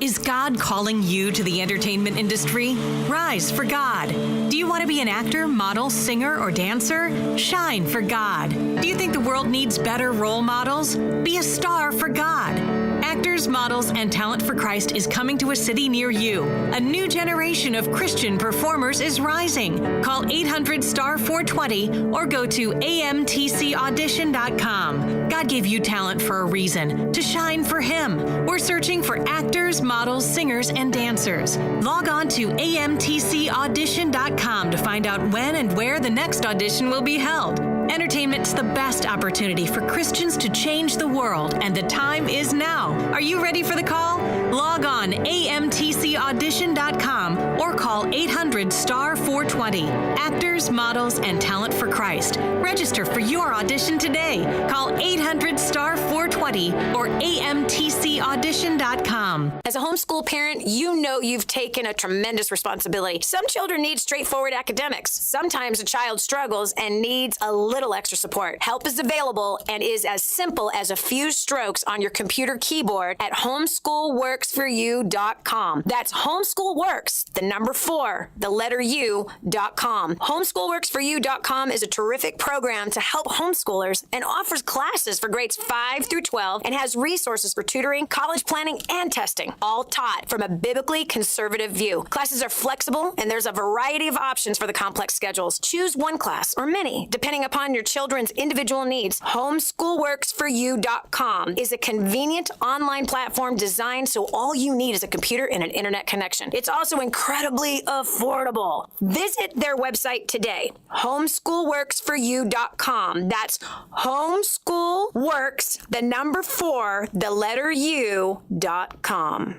Is God calling you to the entertainment industry? Rise for God. Do you want to be an actor, model, singer, or dancer? Shine for God. Do you think the world needs better role models? Be a star for God. Actors, Models, and Talent for Christ is coming to a city near you. A new generation of Christian performers is rising. Call 800-STAR-420 or go to amtcaudition.com. God gave you talent for a reason, to shine for Him. We're searching for actors, models, singers, and dancers. Log on to amtcaudition.com to find out when and where the next audition will be held. Entertainment's the best opportunity for Christians to change the world, and the time is now. Are you ready for the call? Log on amtcaudition.com or call 800-STAR-420. Actors, Models, and Talent for Christ. Register for your audition today. Call 800-STAR-420 or amtcaudition.com. As a homeschool parent, you know you've taken a tremendous responsibility. Some children need straightforward academics. Sometimes a child struggles and needs a little extra support. Help is available and is as simple as a few strokes on your computer keyboard at homeschoolworksforyou.com. That's homeschoolworks, the number 4, the letter U.com. Homeschoolworksforyou.com is a terrific program to help homeschoolers and offers classes for grades 5 through 12 and has resources for tutoring, college planning, and testing, all taught from a biblically conservative view. Classes are flexible, and there's a variety of options for the complex schedules. Choose one class or many, depending upon your children's individual needs. Homeschoolworksforyou.com is a convenient online platform designed so all you need is a computer and an internet connection. It's also incredibly affordable. Visit their website today, homeschoolworksforyou.com. That's homeschoolworks, the number 4, the letter U.com.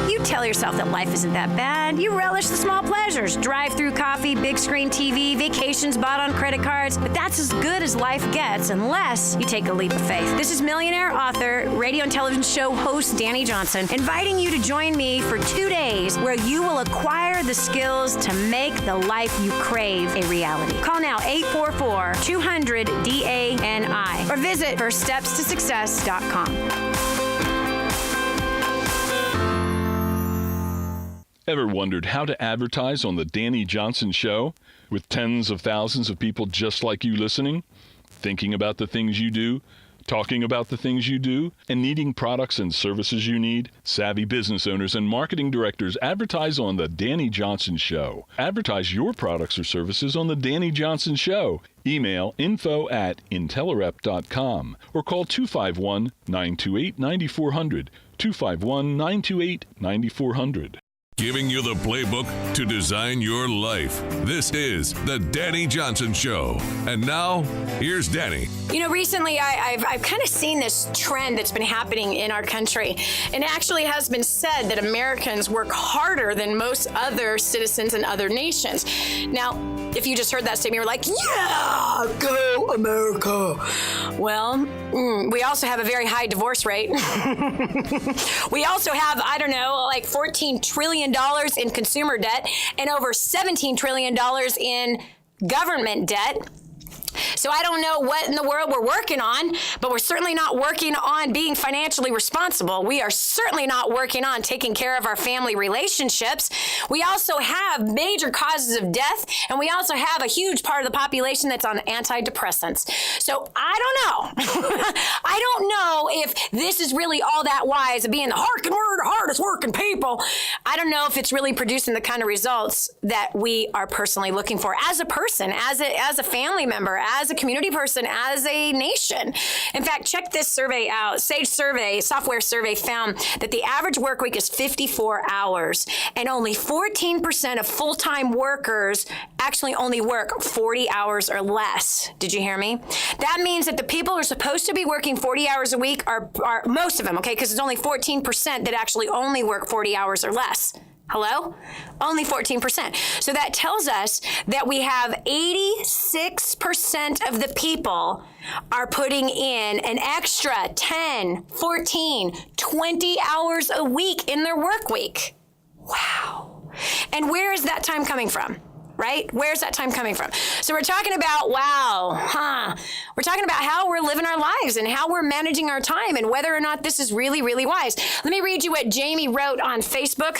You tell yourself that life isn't that bad. You relish the small pleasures. Drive-through coffee, big screen TV, vacations bought on credit cards. But that's as good as life gets unless you take a leap of faith. This is millionaire author, radio and television show host Dani Johnson, inviting you to join me for 2 days where you will acquire the skills to make the life you crave a reality. Call now 844-200-DANI or visit firststepstosuccess.com. Ever wondered how to advertise on the Dani Johnson Show with tens of thousands of people just like you listening, thinking about the things you do, talking about the things you do, and needing products and services you need? Savvy business owners and marketing directors advertise on the Dani Johnson Show. Advertise your products or services on the Dani Johnson Show. Email info@intellerep.com or call 251-928-9400, 251-928-9400. Giving you the playbook to design your life. This is the Dani Johnson Show. And now, here's Dani. You know, recently I've kind of seen this trend that's been happening in our country. And it actually has been said that Americans work harder than most other citizens in other nations. Now, if you just heard that statement, you're like, yeah, go America. Well, we also have a very high divorce rate. We also have, I don't know, like $14 trillion in consumer debt and over $17 trillion in government debt. So I don't know what in the world we're working on, but we're certainly not working on being financially responsible. We are certainly not working on taking care of our family relationships. We also have major causes of death, and we also have a huge part of the population that's on antidepressants. So I don't know. I don't know if this is really all that wise of being the hardest working people. I don't know if it's really producing the kind of results that we are personally looking for as a person, as a family member, as a community person, as a nation. In fact, check this survey out. Sage Survey, software survey, found that the average work week is 54 hours, and only 14% of full-time workers actually only work 40 hours or less. Did you hear me? That means that the people who are supposed to be working 40 hours a week are most of them, okay, because it's only 14% that actually only work 40 hours or less. Hello? Only 14%. So that tells us that we have 86% of the people are putting in an extra 10, 14, 20 hours a week in their work week. Wow. And where is that time coming from? Right? Where's that time coming from? So we're talking about, we're talking about how we're living our lives and how we're managing our time and whether or not this is really, really wise. Let me read you what Jamie wrote on Facebook.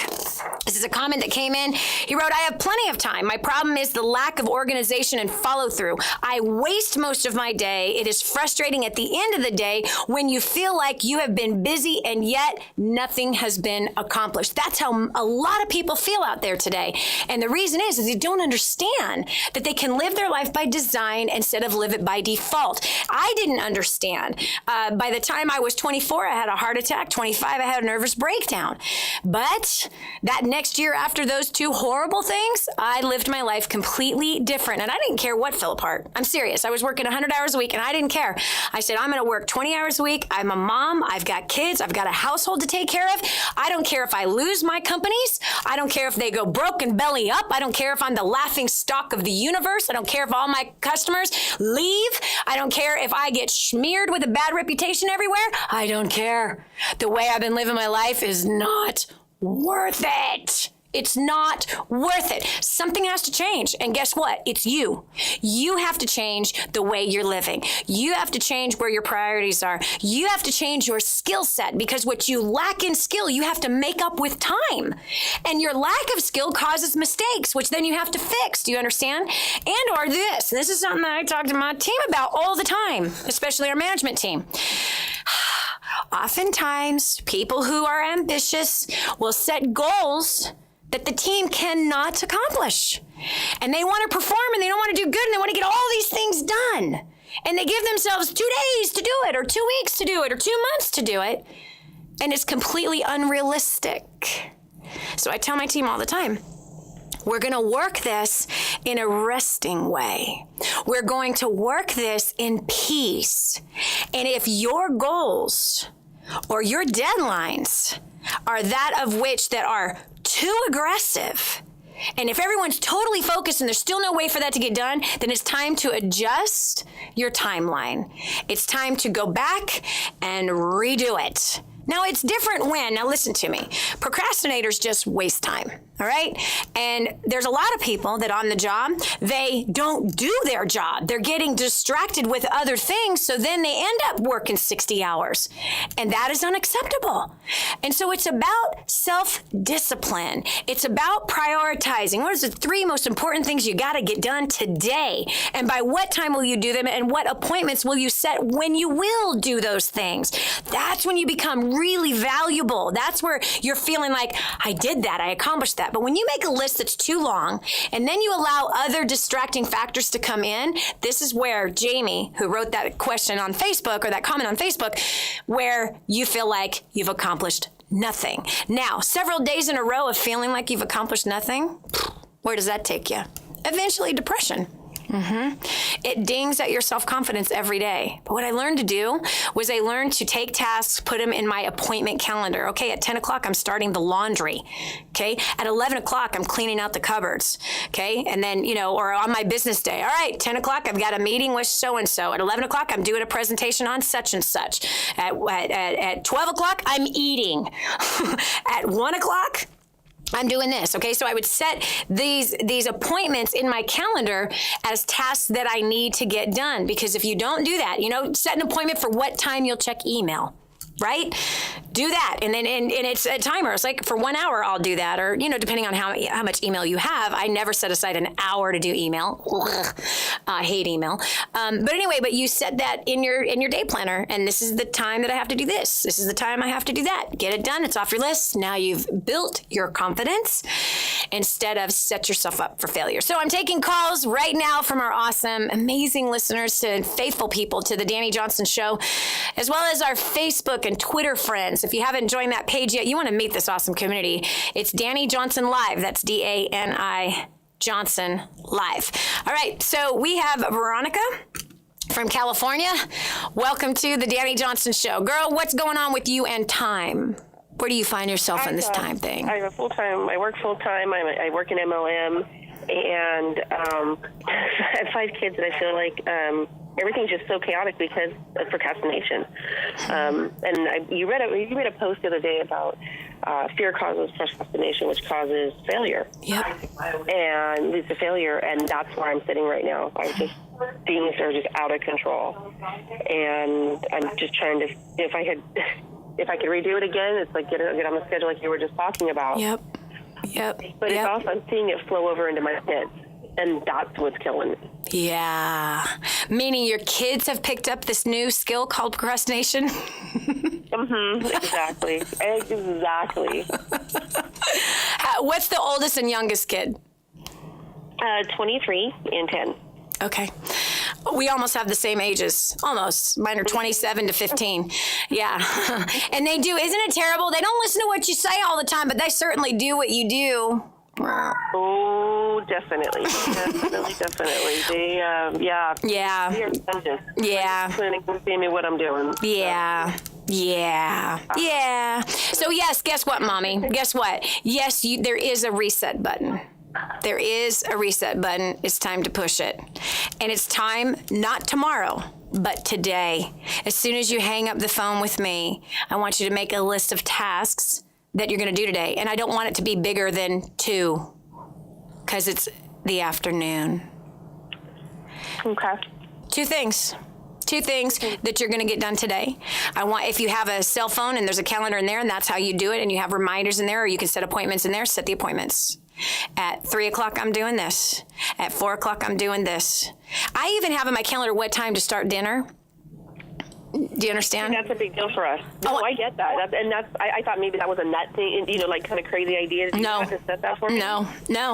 This is a comment that came in. He wrote, I have plenty of time. My problem is the lack of organization and follow through. I waste most of my day. It is frustrating at the end of the day when you feel like you have been busy and yet nothing has been accomplished. That's how a lot of people feel out there today. And the reason is they don't understand that they can live their life by design instead of live it by default. I didn't understand. By the time I was 24, I had a heart attack. 25, I had a nervous breakdown. But that next year after those two horrible things, I lived my life completely different. And I didn't care what fell apart. I'm serious. I was working 100 hours a week and I didn't care. I said, I'm going to work 20 hours a week. I'm a mom. I've got kids. I've got a household to take care of. I don't care if I lose my companies. I don't care if they go broke and belly up. I don't care if I'm the laughing stock of the universe. I don't care if all my customers leave. I don't care if I get smeared with a bad reputation everywhere. I don't care. The way I've been living my life is not worth it. It's not worth it. Something has to change. And guess what? It's you. You have to change the way you're living. You have to change where your priorities are. You have to change your skill set because what you lack in skill, you have to make up with time. And your lack of skill causes mistakes, which then you have to fix. Do you understand? And or this. This is something that I talk to my team about all the time, especially our management team. Oftentimes, people who are ambitious will set goals that the team cannot accomplish. And they want to perform and they don't want to do good and they want to get all these things done. And they give themselves 2 days to do it or 2 weeks to do it or 2 months to do it. And it's completely unrealistic. So I tell my team all the time, we're going to work this in a resting way. We're going to work this in peace. And if your goals or your deadlines are that of which that are too aggressive. And if everyone's totally focused and there's still no way for that to get done, then it's time to adjust your timeline. It's time to go back and redo it. Now, it's different when, now listen to me, procrastinators just waste time, all right? And there's a lot of people that on the job, they don't do their job. They're getting distracted with other things, so then they end up working 60 hours. And that is unacceptable. And so it's about self-discipline. It's about prioritizing. What are the 3 most important things you got to get done today? And by what time will you do them? And what appointments will you set when you will do those things? That's when you become really valuable. That's where you're feeling like, I did that, I accomplished that. But when you make a list that's too long and then you allow other distracting factors to come in, this is where Jamie, who wrote that question on Facebook or that comment on Facebook, where you feel like you've accomplished nothing. Now, several days in a row of feeling like you've accomplished nothing, where does that take you? Eventually depression. It dings at your self-confidence every day. But what I learned to do was I learned to take tasks, put them in my appointment calendar. Okay, at 10 o'clock, I'm starting the laundry. Okay, at 11 o'clock, I'm cleaning out the cupboards. Okay, and then, or on my business day, all right, 10 o'clock, I've got a meeting with so-and-so. At 11 o'clock, I'm doing a presentation on such and such. At 12 o'clock, I'm eating. At 1 o'clock, I'm doing this, okay? So I would set these appointments in my calendar as tasks that I need to get done. Because if you don't do that, set an appointment for what time you'll check email, right? Do that. And then and it's a timer. It's like for 1 hour, I'll do that. Or, depending on how much email you have. I never set aside an hour to do email. Ugh, I hate email. But you set that in your day planner. And this is the time that I have to do this. This is the time I have to do that. Get it done. It's off your list. Now you've built your confidence instead of set yourself up for failure. So I'm taking calls right now from our awesome, amazing listeners to faithful people to the Dani Johnson Show, as well as our Facebook and Twitter friends. If you haven't joined that page yet, you want to meet this awesome community. It's Dani Johnson Live. That's Dani Johnson Live. All right, so we have Veronica from California. Welcome to the Dani Johnson Show. Girl, what's going on with you and time? Where do you find yourself in this time thing? I work full-time. I work in MLM, and I have 5 kids, and I feel like everything's just so chaotic because of procrastination. And you read a post the other day about fear causes procrastination, which causes failure. Yep. And leads to failure, and that's where I'm sitting right now. Things are just out of control, and I'm just trying to. If I could redo it again, it's like get on the schedule like you were just talking about. Yep. But it's also I'm seeing it flow over into my kids, and that's what's killing me. Yeah. Meaning your kids have picked up this new skill called procrastination? Exactly. What's the oldest and youngest kid? 23 and 10. Okay. We almost have the same ages. Almost. Mine are 27 to 15. Yeah. And they do. Isn't it terrible? They don't listen to what you say all the time, but they certainly do what you do. Oh, definitely. Definitely. They, yeah. Yeah. They are sponges. Yeah. They can see me what I'm doing. Yeah. Yeah. So yes, guess what, Mommy? Guess what? Yes, there is a reset button. There is a reset button. It's time to push it. And it's time, not tomorrow, but today. As soon as you hang up the phone with me, I want you to make a list of tasks that you're going to do today. And I don't want it to be bigger than 2 because it's the afternoon. Okay. 2 things that you're going to get done today. I want, if you have a cell phone and there's a calendar in there and that's how you do it, and you have reminders in there, or you can set appointments in there, set the appointments. At 3 o'clock, I'm doing this. At 4 o'clock, I'm doing this. I even have in my calendar what time to start dinner. Do you understand? That's a big deal for us. No, I get that. I thought maybe that was a nut thing, like kind of crazy idea. Did you have to set that for me? No.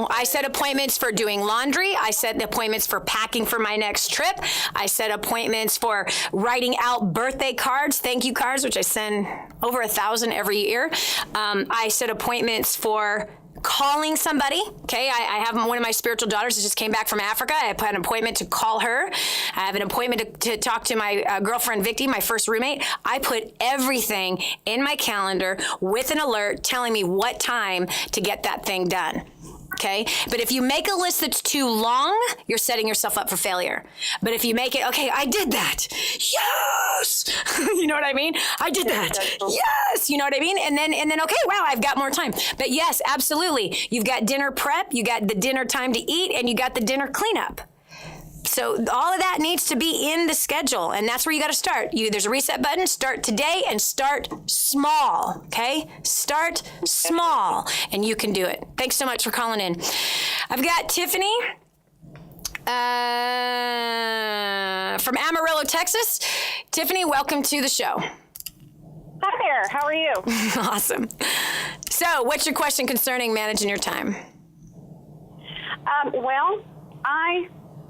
I set appointments for doing laundry. I set appointments for packing for my next trip. I set appointments for writing out birthday cards, thank you cards, which I send over 1,000 every year. I set appointments for calling somebody. Okay, I have one of my spiritual daughters that just came back from Africa. I put an appointment to call her. I have an appointment to talk to my girlfriend, Vicky, my first roommate. I put everything in my calendar with an alert telling me what time to get that thing done. Okay, but if you make a list that's too long, you're setting yourself up for failure. But if you make it, okay, I did that. Yes. You know what I mean? I did that. Yes. You know what I mean? And then, okay, wow, I've got more time. But yes, absolutely. You've got dinner prep, you got the dinner time to eat, and you got the dinner cleanup. So all of that needs to be in the schedule, and that's where you got to start. There's a reset button. Start today and start small, okay? Start small, and you can do it. Thanks so much for calling in. I've got Tiffany from Amarillo, Texas. Tiffany, welcome to the show. Hi there. How are you? Awesome. So what's your question concerning managing your time? Well, I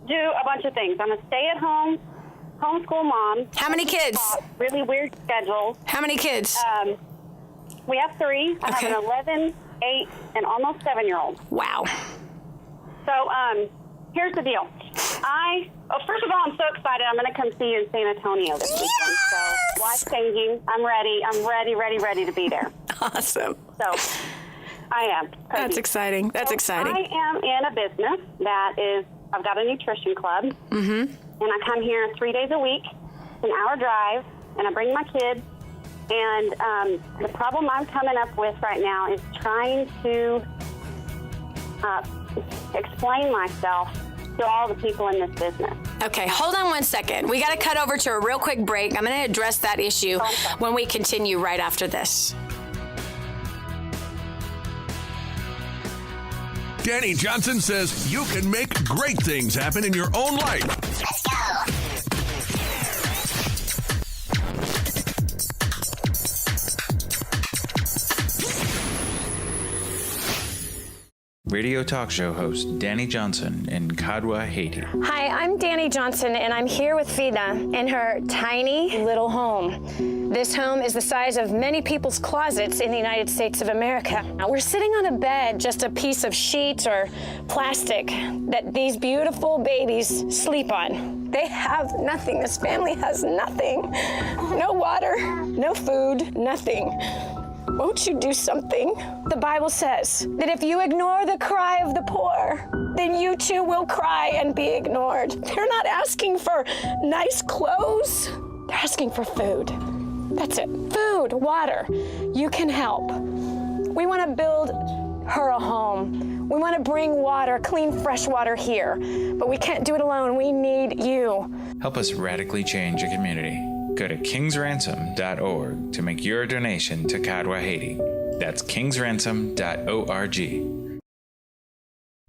do a bunch of things. I'm a stay-at-home homeschool mom. How many kids? Really weird schedule. How many kids? We have 3. I have an 11, 8, and almost 7-year-old. Wow. So here's the deal. First of all, I'm so excited. I'm going to come see you in San Antonio this weekend. So life-changing. I'm ready to be there. Awesome. So I am. That's exciting. That's exciting. I am in a business that is, I've got a nutrition club, and I come here 3 days a week. It's an hour drive, and I bring my kids. And the problem I'm coming up with right now is trying to explain myself to all the people in this business. Okay, hold on one second. We got to cut over to a real quick break. I'm going to address that issue when we continue right after this. Dani Johnson says you can make great things happen in your own life. Let's go. Radio talk show host Dani Johnson in Kadwa, Haiti. Hi, I'm Dani Johnson, and I'm here with Vida in her tiny little home. This home is the size of many people's closets in the United States of America. Now, we're sitting on a bed, just a piece of sheet or plastic that these beautiful babies sleep on. They have nothing. This family has nothing. No water, no food, nothing. Won't you do something? The Bible says that if you ignore the cry of the poor, then you too will cry and be ignored. They're not asking for nice clothes. They're asking for food. That's it. Food, water. You can help. We want to build her a home. We want to bring water, clean, fresh water here. But we can't do it alone. We need you. Help us radically change your community. Go to kingsransom.org to make your donation to Kadwa, Haiti. That's kingsransom.org.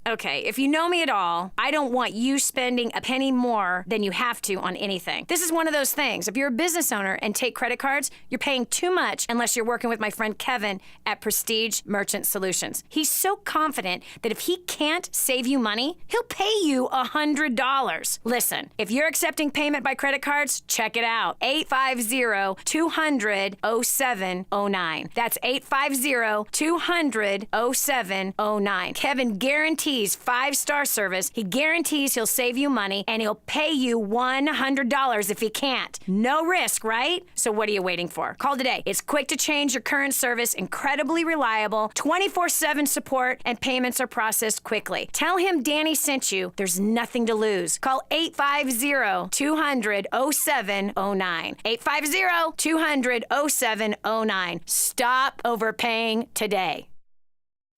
Okay, if you know me at all, I don't want you spending a penny more than you have to on anything. This is one of those things. If you're a business owner and take credit cards, you're paying too much unless you're working with my friend Kevin at Prestige Merchant Solutions. He's so confident that if he can't save you money, he'll pay you $100. Listen, if you're accepting payment by credit cards, check it out. 850-200-0709. That's 850-200-0709. Kevin guarantees 5-star service. He guarantees he'll save you money, and he'll pay you $100 if he can't. No risk, right? So what are you waiting for? Call today. It's quick to change your current service, incredibly reliable, 24/7 support, and payments are processed quickly. Tell him Dani sent you. There's nothing to lose. Call 850-200-0709. 850-200-0709. Stop overpaying today.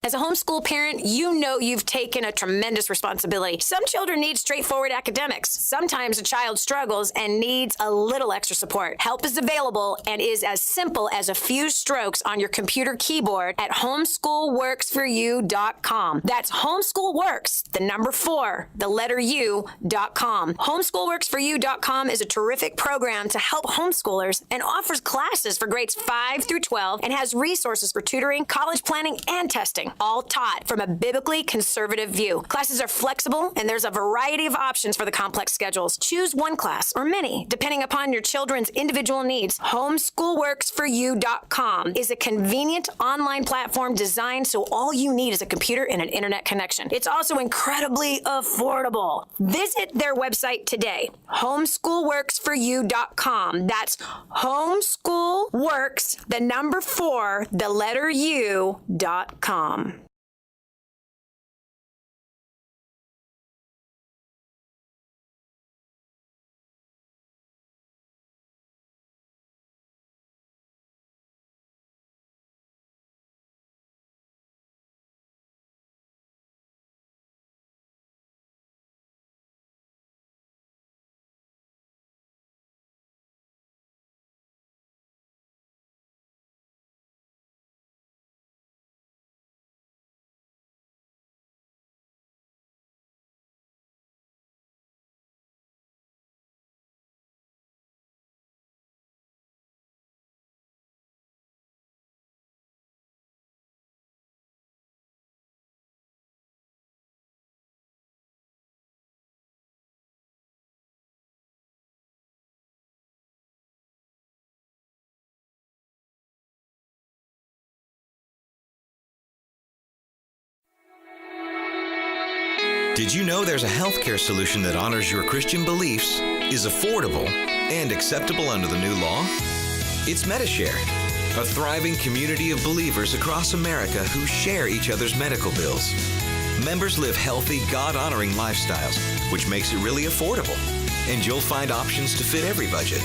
As a homeschool parent, you know you've taken a tremendous responsibility. Some children need straightforward academics. Sometimes a child struggles and needs a little extra support. Help is available and is as simple as a few strokes on your computer keyboard at homeschoolworksforyou.com. That's homeschoolworks, the number 4, the letter U.com. Homeschoolworksforyou.com is a terrific program to help homeschoolers and offers classes for grades 5 through 12 and has resources for tutoring, college planning, and testing. all taught from a biblically conservative view. Classes are flexible, and there's a variety of options for the complex schedules. Choose one class or many, depending upon your children's individual needs. Homeschoolworksforyou.com is a convenient online platform designed so all you need is a computer and an internet connection. It's also incredibly affordable. Visit their website today, homeschoolworksforyou.com. That's homeschoolworks, the number 4, the letter U.com. Did you know there's a healthcare solution that honors your Christian beliefs, is affordable, and acceptable under the new law? It's Medishare, a thriving community of believers across America who share each other's medical bills. Members live healthy, God-honoring lifestyles, which makes it really affordable, and you'll find options to fit every budget.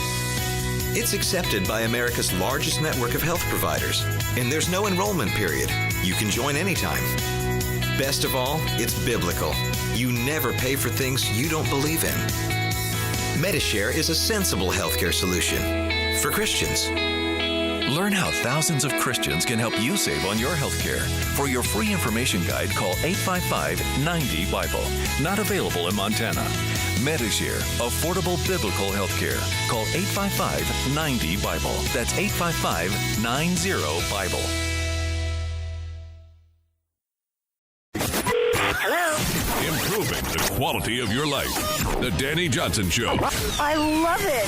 It's accepted by America's largest network of health providers, and there's no enrollment period. You can join anytime. Best of all, it's biblical. You never pay for things you don't believe in. Medishare is a sensible healthcare solution for Christians. Learn how thousands of Christians can help you save on your health care. For your free information guide, call 855-90-BIBLE. Not available in Montana. Medishare, affordable biblical health care. Call 855-90-BIBLE. That's 855-90-BIBLE. Improving the quality of your life. The Dani Johnson Show. I love it.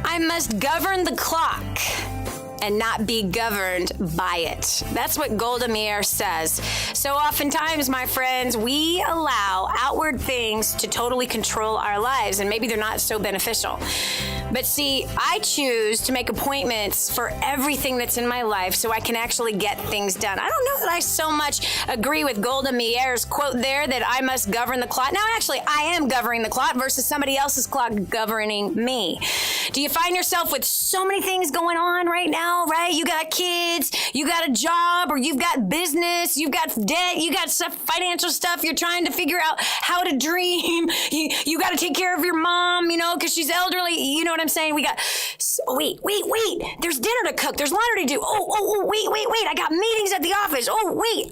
I must govern the clock and not be governed by it. That's what Golda Meir says. So oftentimes, my friends, we allow outward things to totally control our lives, and maybe they're not so beneficial. But see, I choose to make appointments for everything that's in my life so I can actually get things done. I don't know that I so much agree with Golda Meir's quote there that I must govern the clock. Now, actually, I am governing the clock versus somebody else's clock governing me. Do you find yourself with so many things going on right now, right? You got kids, you got a job, or you've got business, you've got debt, you got stuff, financial stuff. You're trying to figure out how to dream. You got to take care of your mom, because she's elderly. You know what I'm saying? We got, wait. There's dinner to cook. There's laundry to do. Wait. I got meetings at the office.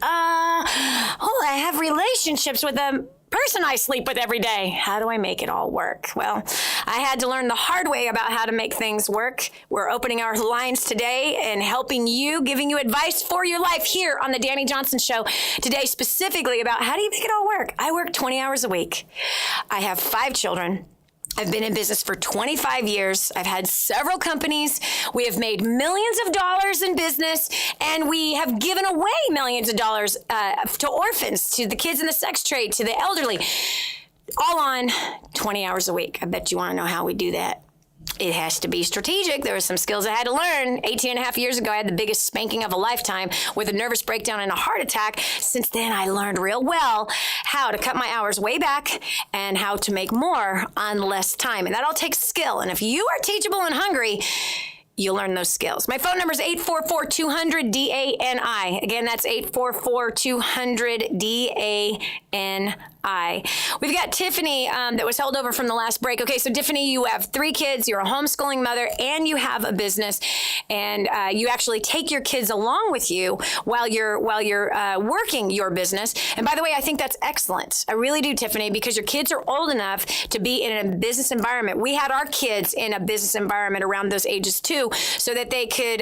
I have relationships with a person I sleep with every day. How do I make it all work? Well, I had to learn the hard way about how to make things work. We're opening our lines today and helping you, giving you advice for your life here on the Dani Johnson Show. Today, specifically about how do you make it all work? I work 20 hours a week. I have 5 children. I've been in business for 25 years. I've had several companies. We have made millions of dollars in business, and we have given away millions of dollars to orphans, to the kids in the sex trade, to the elderly, all on 20 hours a week. I bet you want to know how we do that. It has to be strategic. There were some skills I had to learn. 18 and a half years ago, I had the biggest spanking of a lifetime with a nervous breakdown and a heart attack. Since then, I learned real well how to cut my hours way back and how to make more on less time. And that all takes skill. And if you are teachable and hungry, you'll learn those skills. My phone number is 844-200-DANI. Again, that's 844-200-DANI. I. We've got Tiffany that was held over from the last break. Okay, so Tiffany, you have 3 kids, you're a homeschooling mother, and you have a business, and you actually take your kids along with you while you're working your business. And by the way, I think that's excellent. I really do, Tiffany, because your kids are old enough to be in a business environment. We had our kids in a business environment around those ages too, so that they could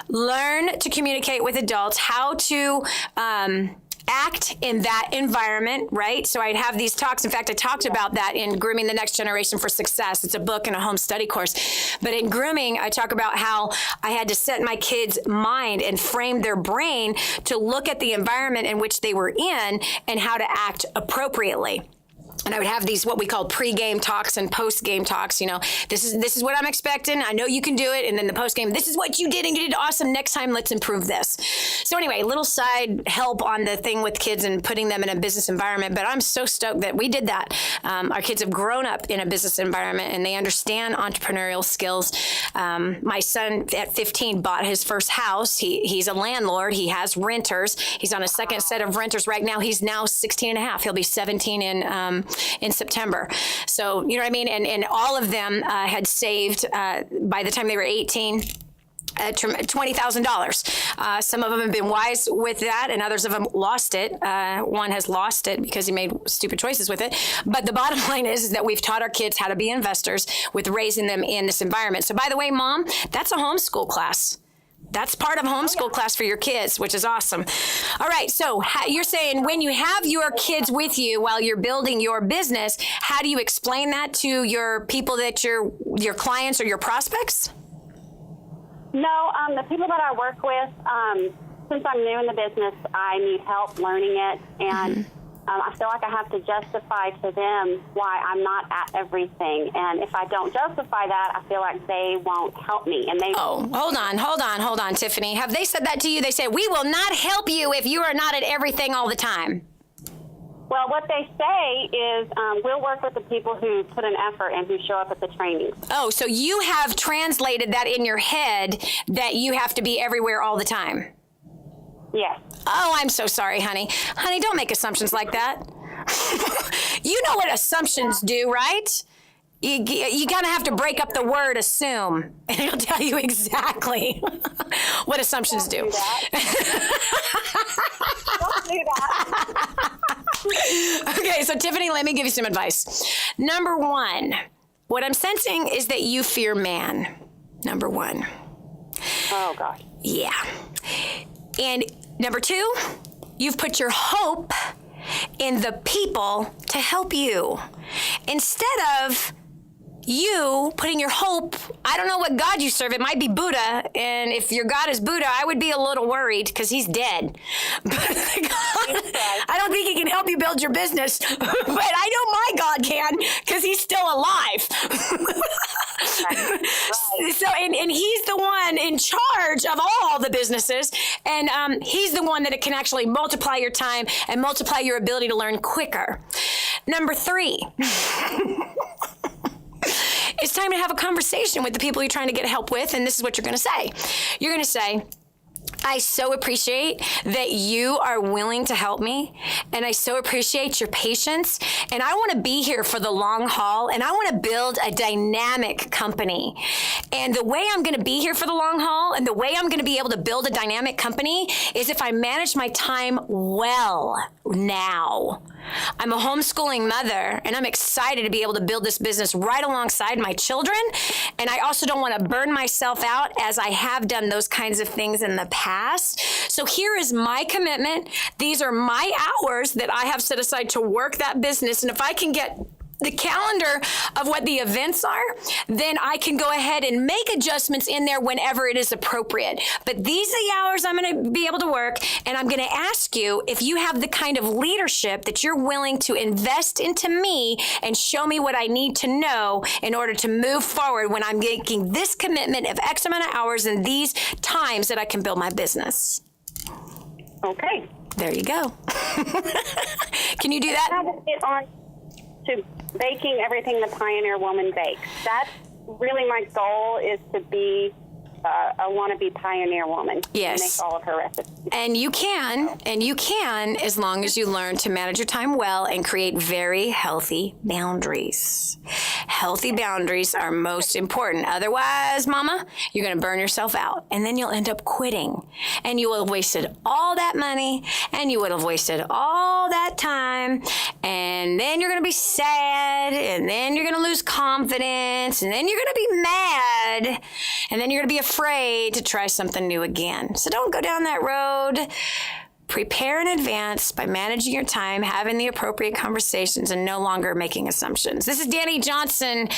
learn to communicate with adults, how to act in that environment, right? So I'd have these talks. In fact, I talked about that in Grooming the Next Generation for Success. It's a book and a home study course. But in grooming, I talk about how I had to set my kids' mind and frame their brain to look at the environment in which they were in and how to act appropriately. And I would have these, what we call pre-game talks and post-game talks. You know, this is what I'm expecting. I know you can do it. And then the post-game, this is what you did and you did awesome. Next time, let's improve this. So anyway, little side help on the thing with kids and putting them in a business environment. But I'm so stoked that we did that. Our kids have grown up in a business environment and they understand entrepreneurial skills. My son at 15 bought his first house. He's a landlord. He has renters. He's on a second set of renters right now. He's now 16 and a half. He'll be 17 in September. So, you know what I mean? And all of them had saved, by the time they were 18, $20,000. Some of them have been wise with that, and others of them lost it. One has lost it because he made stupid choices with it. But the bottom line is that we've taught our kids how to be investors with raising them in this environment. So by the way, Mom, that's a homeschool class. That's part of homeschool class for your kids, which is awesome. All right. So you're saying when you have your kids with you while you're building your business, how do you explain that to your people that your clients or your prospects? No, the people that I work with, since I'm new in the business, I need help learning it. And I feel like I have to justify to them why I'm not at everything. And if I don't justify that, I feel like they won't help me. And they hold on, Tiffany. Have they said that to you? They say, we will not help you if you are not at everything all the time. Well, what they say is we'll work with the people who put an effort and who show up at the trainings. Oh, so you have translated that in your head that you have to be everywhere all the time. Yes. Oh, I'm so sorry, honey. Honey, don't make assumptions like that. You know what assumptions do, right? You kind of have to break up the word assume, and it'll tell you exactly what assumptions do. Don't do that. Okay, so Tiffany, let me give you some advice. Number 1, what I'm sensing is that you fear man. Number 1. Oh, God. Yeah. And number 2, you've put your hope in the people to help you instead of you putting your hope. I don't know what God you serve. It might be Buddha. And if your God is Buddha, I would be a little worried because he's dead. But I don't think he can help you build your business. But I know my God can because he's still alive. Right. So, and he's the one in charge of all the businesses. And he's the one that can actually multiply your time and multiply your ability to learn quicker. Number 3. It's time to have a conversation with the people you're trying to get help with, and this is what you're going to say. You're going to say, I so appreciate that you are willing to help me, and I so appreciate your patience, and I want to be here for the long haul, and I want to build a dynamic company. And the way I'm going to be here for the long haul, and the way I'm going to be able to build a dynamic company is if I manage my time well now. I'm a homeschooling mother, and I'm excited to be able to build this business right alongside my children. And I also don't want to burn myself out as I have done those kinds of things in the past. So here is my commitment. These are my hours that I have set aside to work that business. And if I can get the calendar of what the events are, then I can go ahead and make adjustments in there whenever it is appropriate. But these are the hours I'm going to be able to work, and I'm going to ask you if you have the kind of leadership that you're willing to invest into me and show me what I need to know in order to move forward when I'm making this commitment of X amount of hours and these times that I can build my business. Okay. There you go. Can you do that? How to get on to baking everything the Pioneer Woman bakes. That's really my goal, is to be a wannabe pioneer woman. Yes. To make all of her recipes. And you can, as long as you learn to manage your time well and create very healthy boundaries. Healthy boundaries are most important. Otherwise, Mama, you're going to burn yourself out, and then you'll end up quitting. And you will have wasted all that money, and you would have wasted all that time, and then you're going to be sad, and then you're going to lose confidence, and then you're going to be mad, and then you're going to be afraid to try something new again. So don't go down that road. Prepare in advance by managing your time, having the appropriate conversations, and no longer making assumptions. This is Dani Johnson.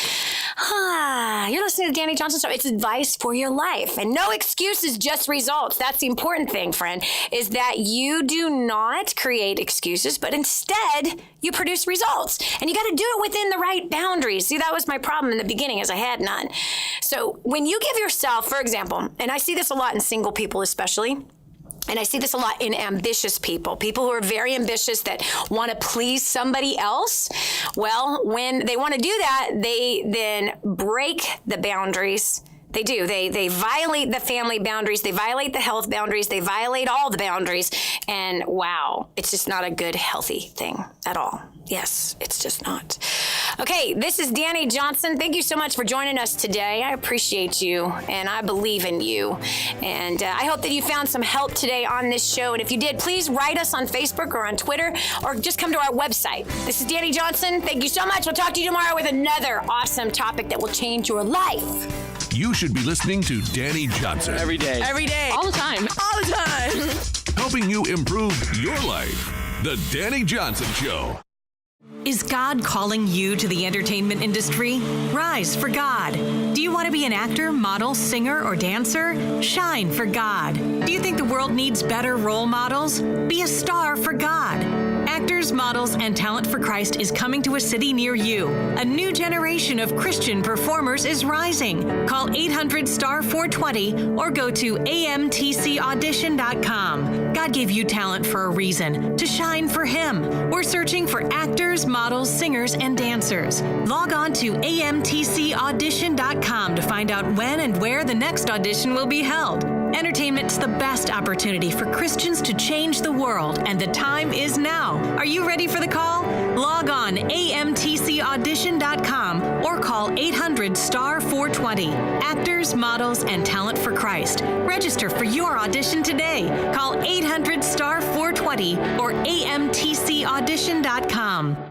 You're listening to Dani Johnson Show. It's advice for your life. And no excuses, just results. That's the important thing, friend, is that you do not create excuses, but instead you produce results. And you got to do it within the right boundaries. See, that was my problem in the beginning, as I had none. So when you give yourself, for example, and I see this a lot in single people especially, and I see this a lot in ambitious people who are very ambitious that want to please somebody else. Well, when they want to do that, they then break the boundaries. They do. They violate the family boundaries. They violate the health boundaries. They violate all the boundaries. And wow, it's just not a good, healthy thing at all. Yes, it's just not. Okay, this is Dani Johnson. Thank you so much for joining us today. I appreciate you, and I believe in you. And I hope that you found some help today on this show. And if you did, please write us on Facebook or on Twitter, or just come to our website. This is Dani Johnson. Thank you so much. We'll talk to you tomorrow with another awesome topic that will change your life. You should be listening to Dani Johnson. Every day. Every day. All the time. All the time. Helping you improve your life. The Dani Johnson Show. Is God calling you to the entertainment industry? Rise for God. Do you want to be an actor, model, singer, or dancer? Shine for God. Do you think the world needs better role models? Be a star for God. Actors, Models, and Talent for Christ is coming to a city near you. A new generation of Christian performers is rising. Call 800-STAR-420 or go to amtcaudition.com. God gave you talent for a reason, to shine for Him. We're searching for actors, models, singers, and dancers. Log on to amtcaudition.com to find out when and where the next audition will be held. Entertainment's the best opportunity for Christians to change the world, and the time is now. Are you ready for the call? Log on amtcaudition.com or call 800-STAR-420. Actors, Models, and Talent for Christ. Register for your audition today. Call 800-STAR-420 or amtcaudition.com.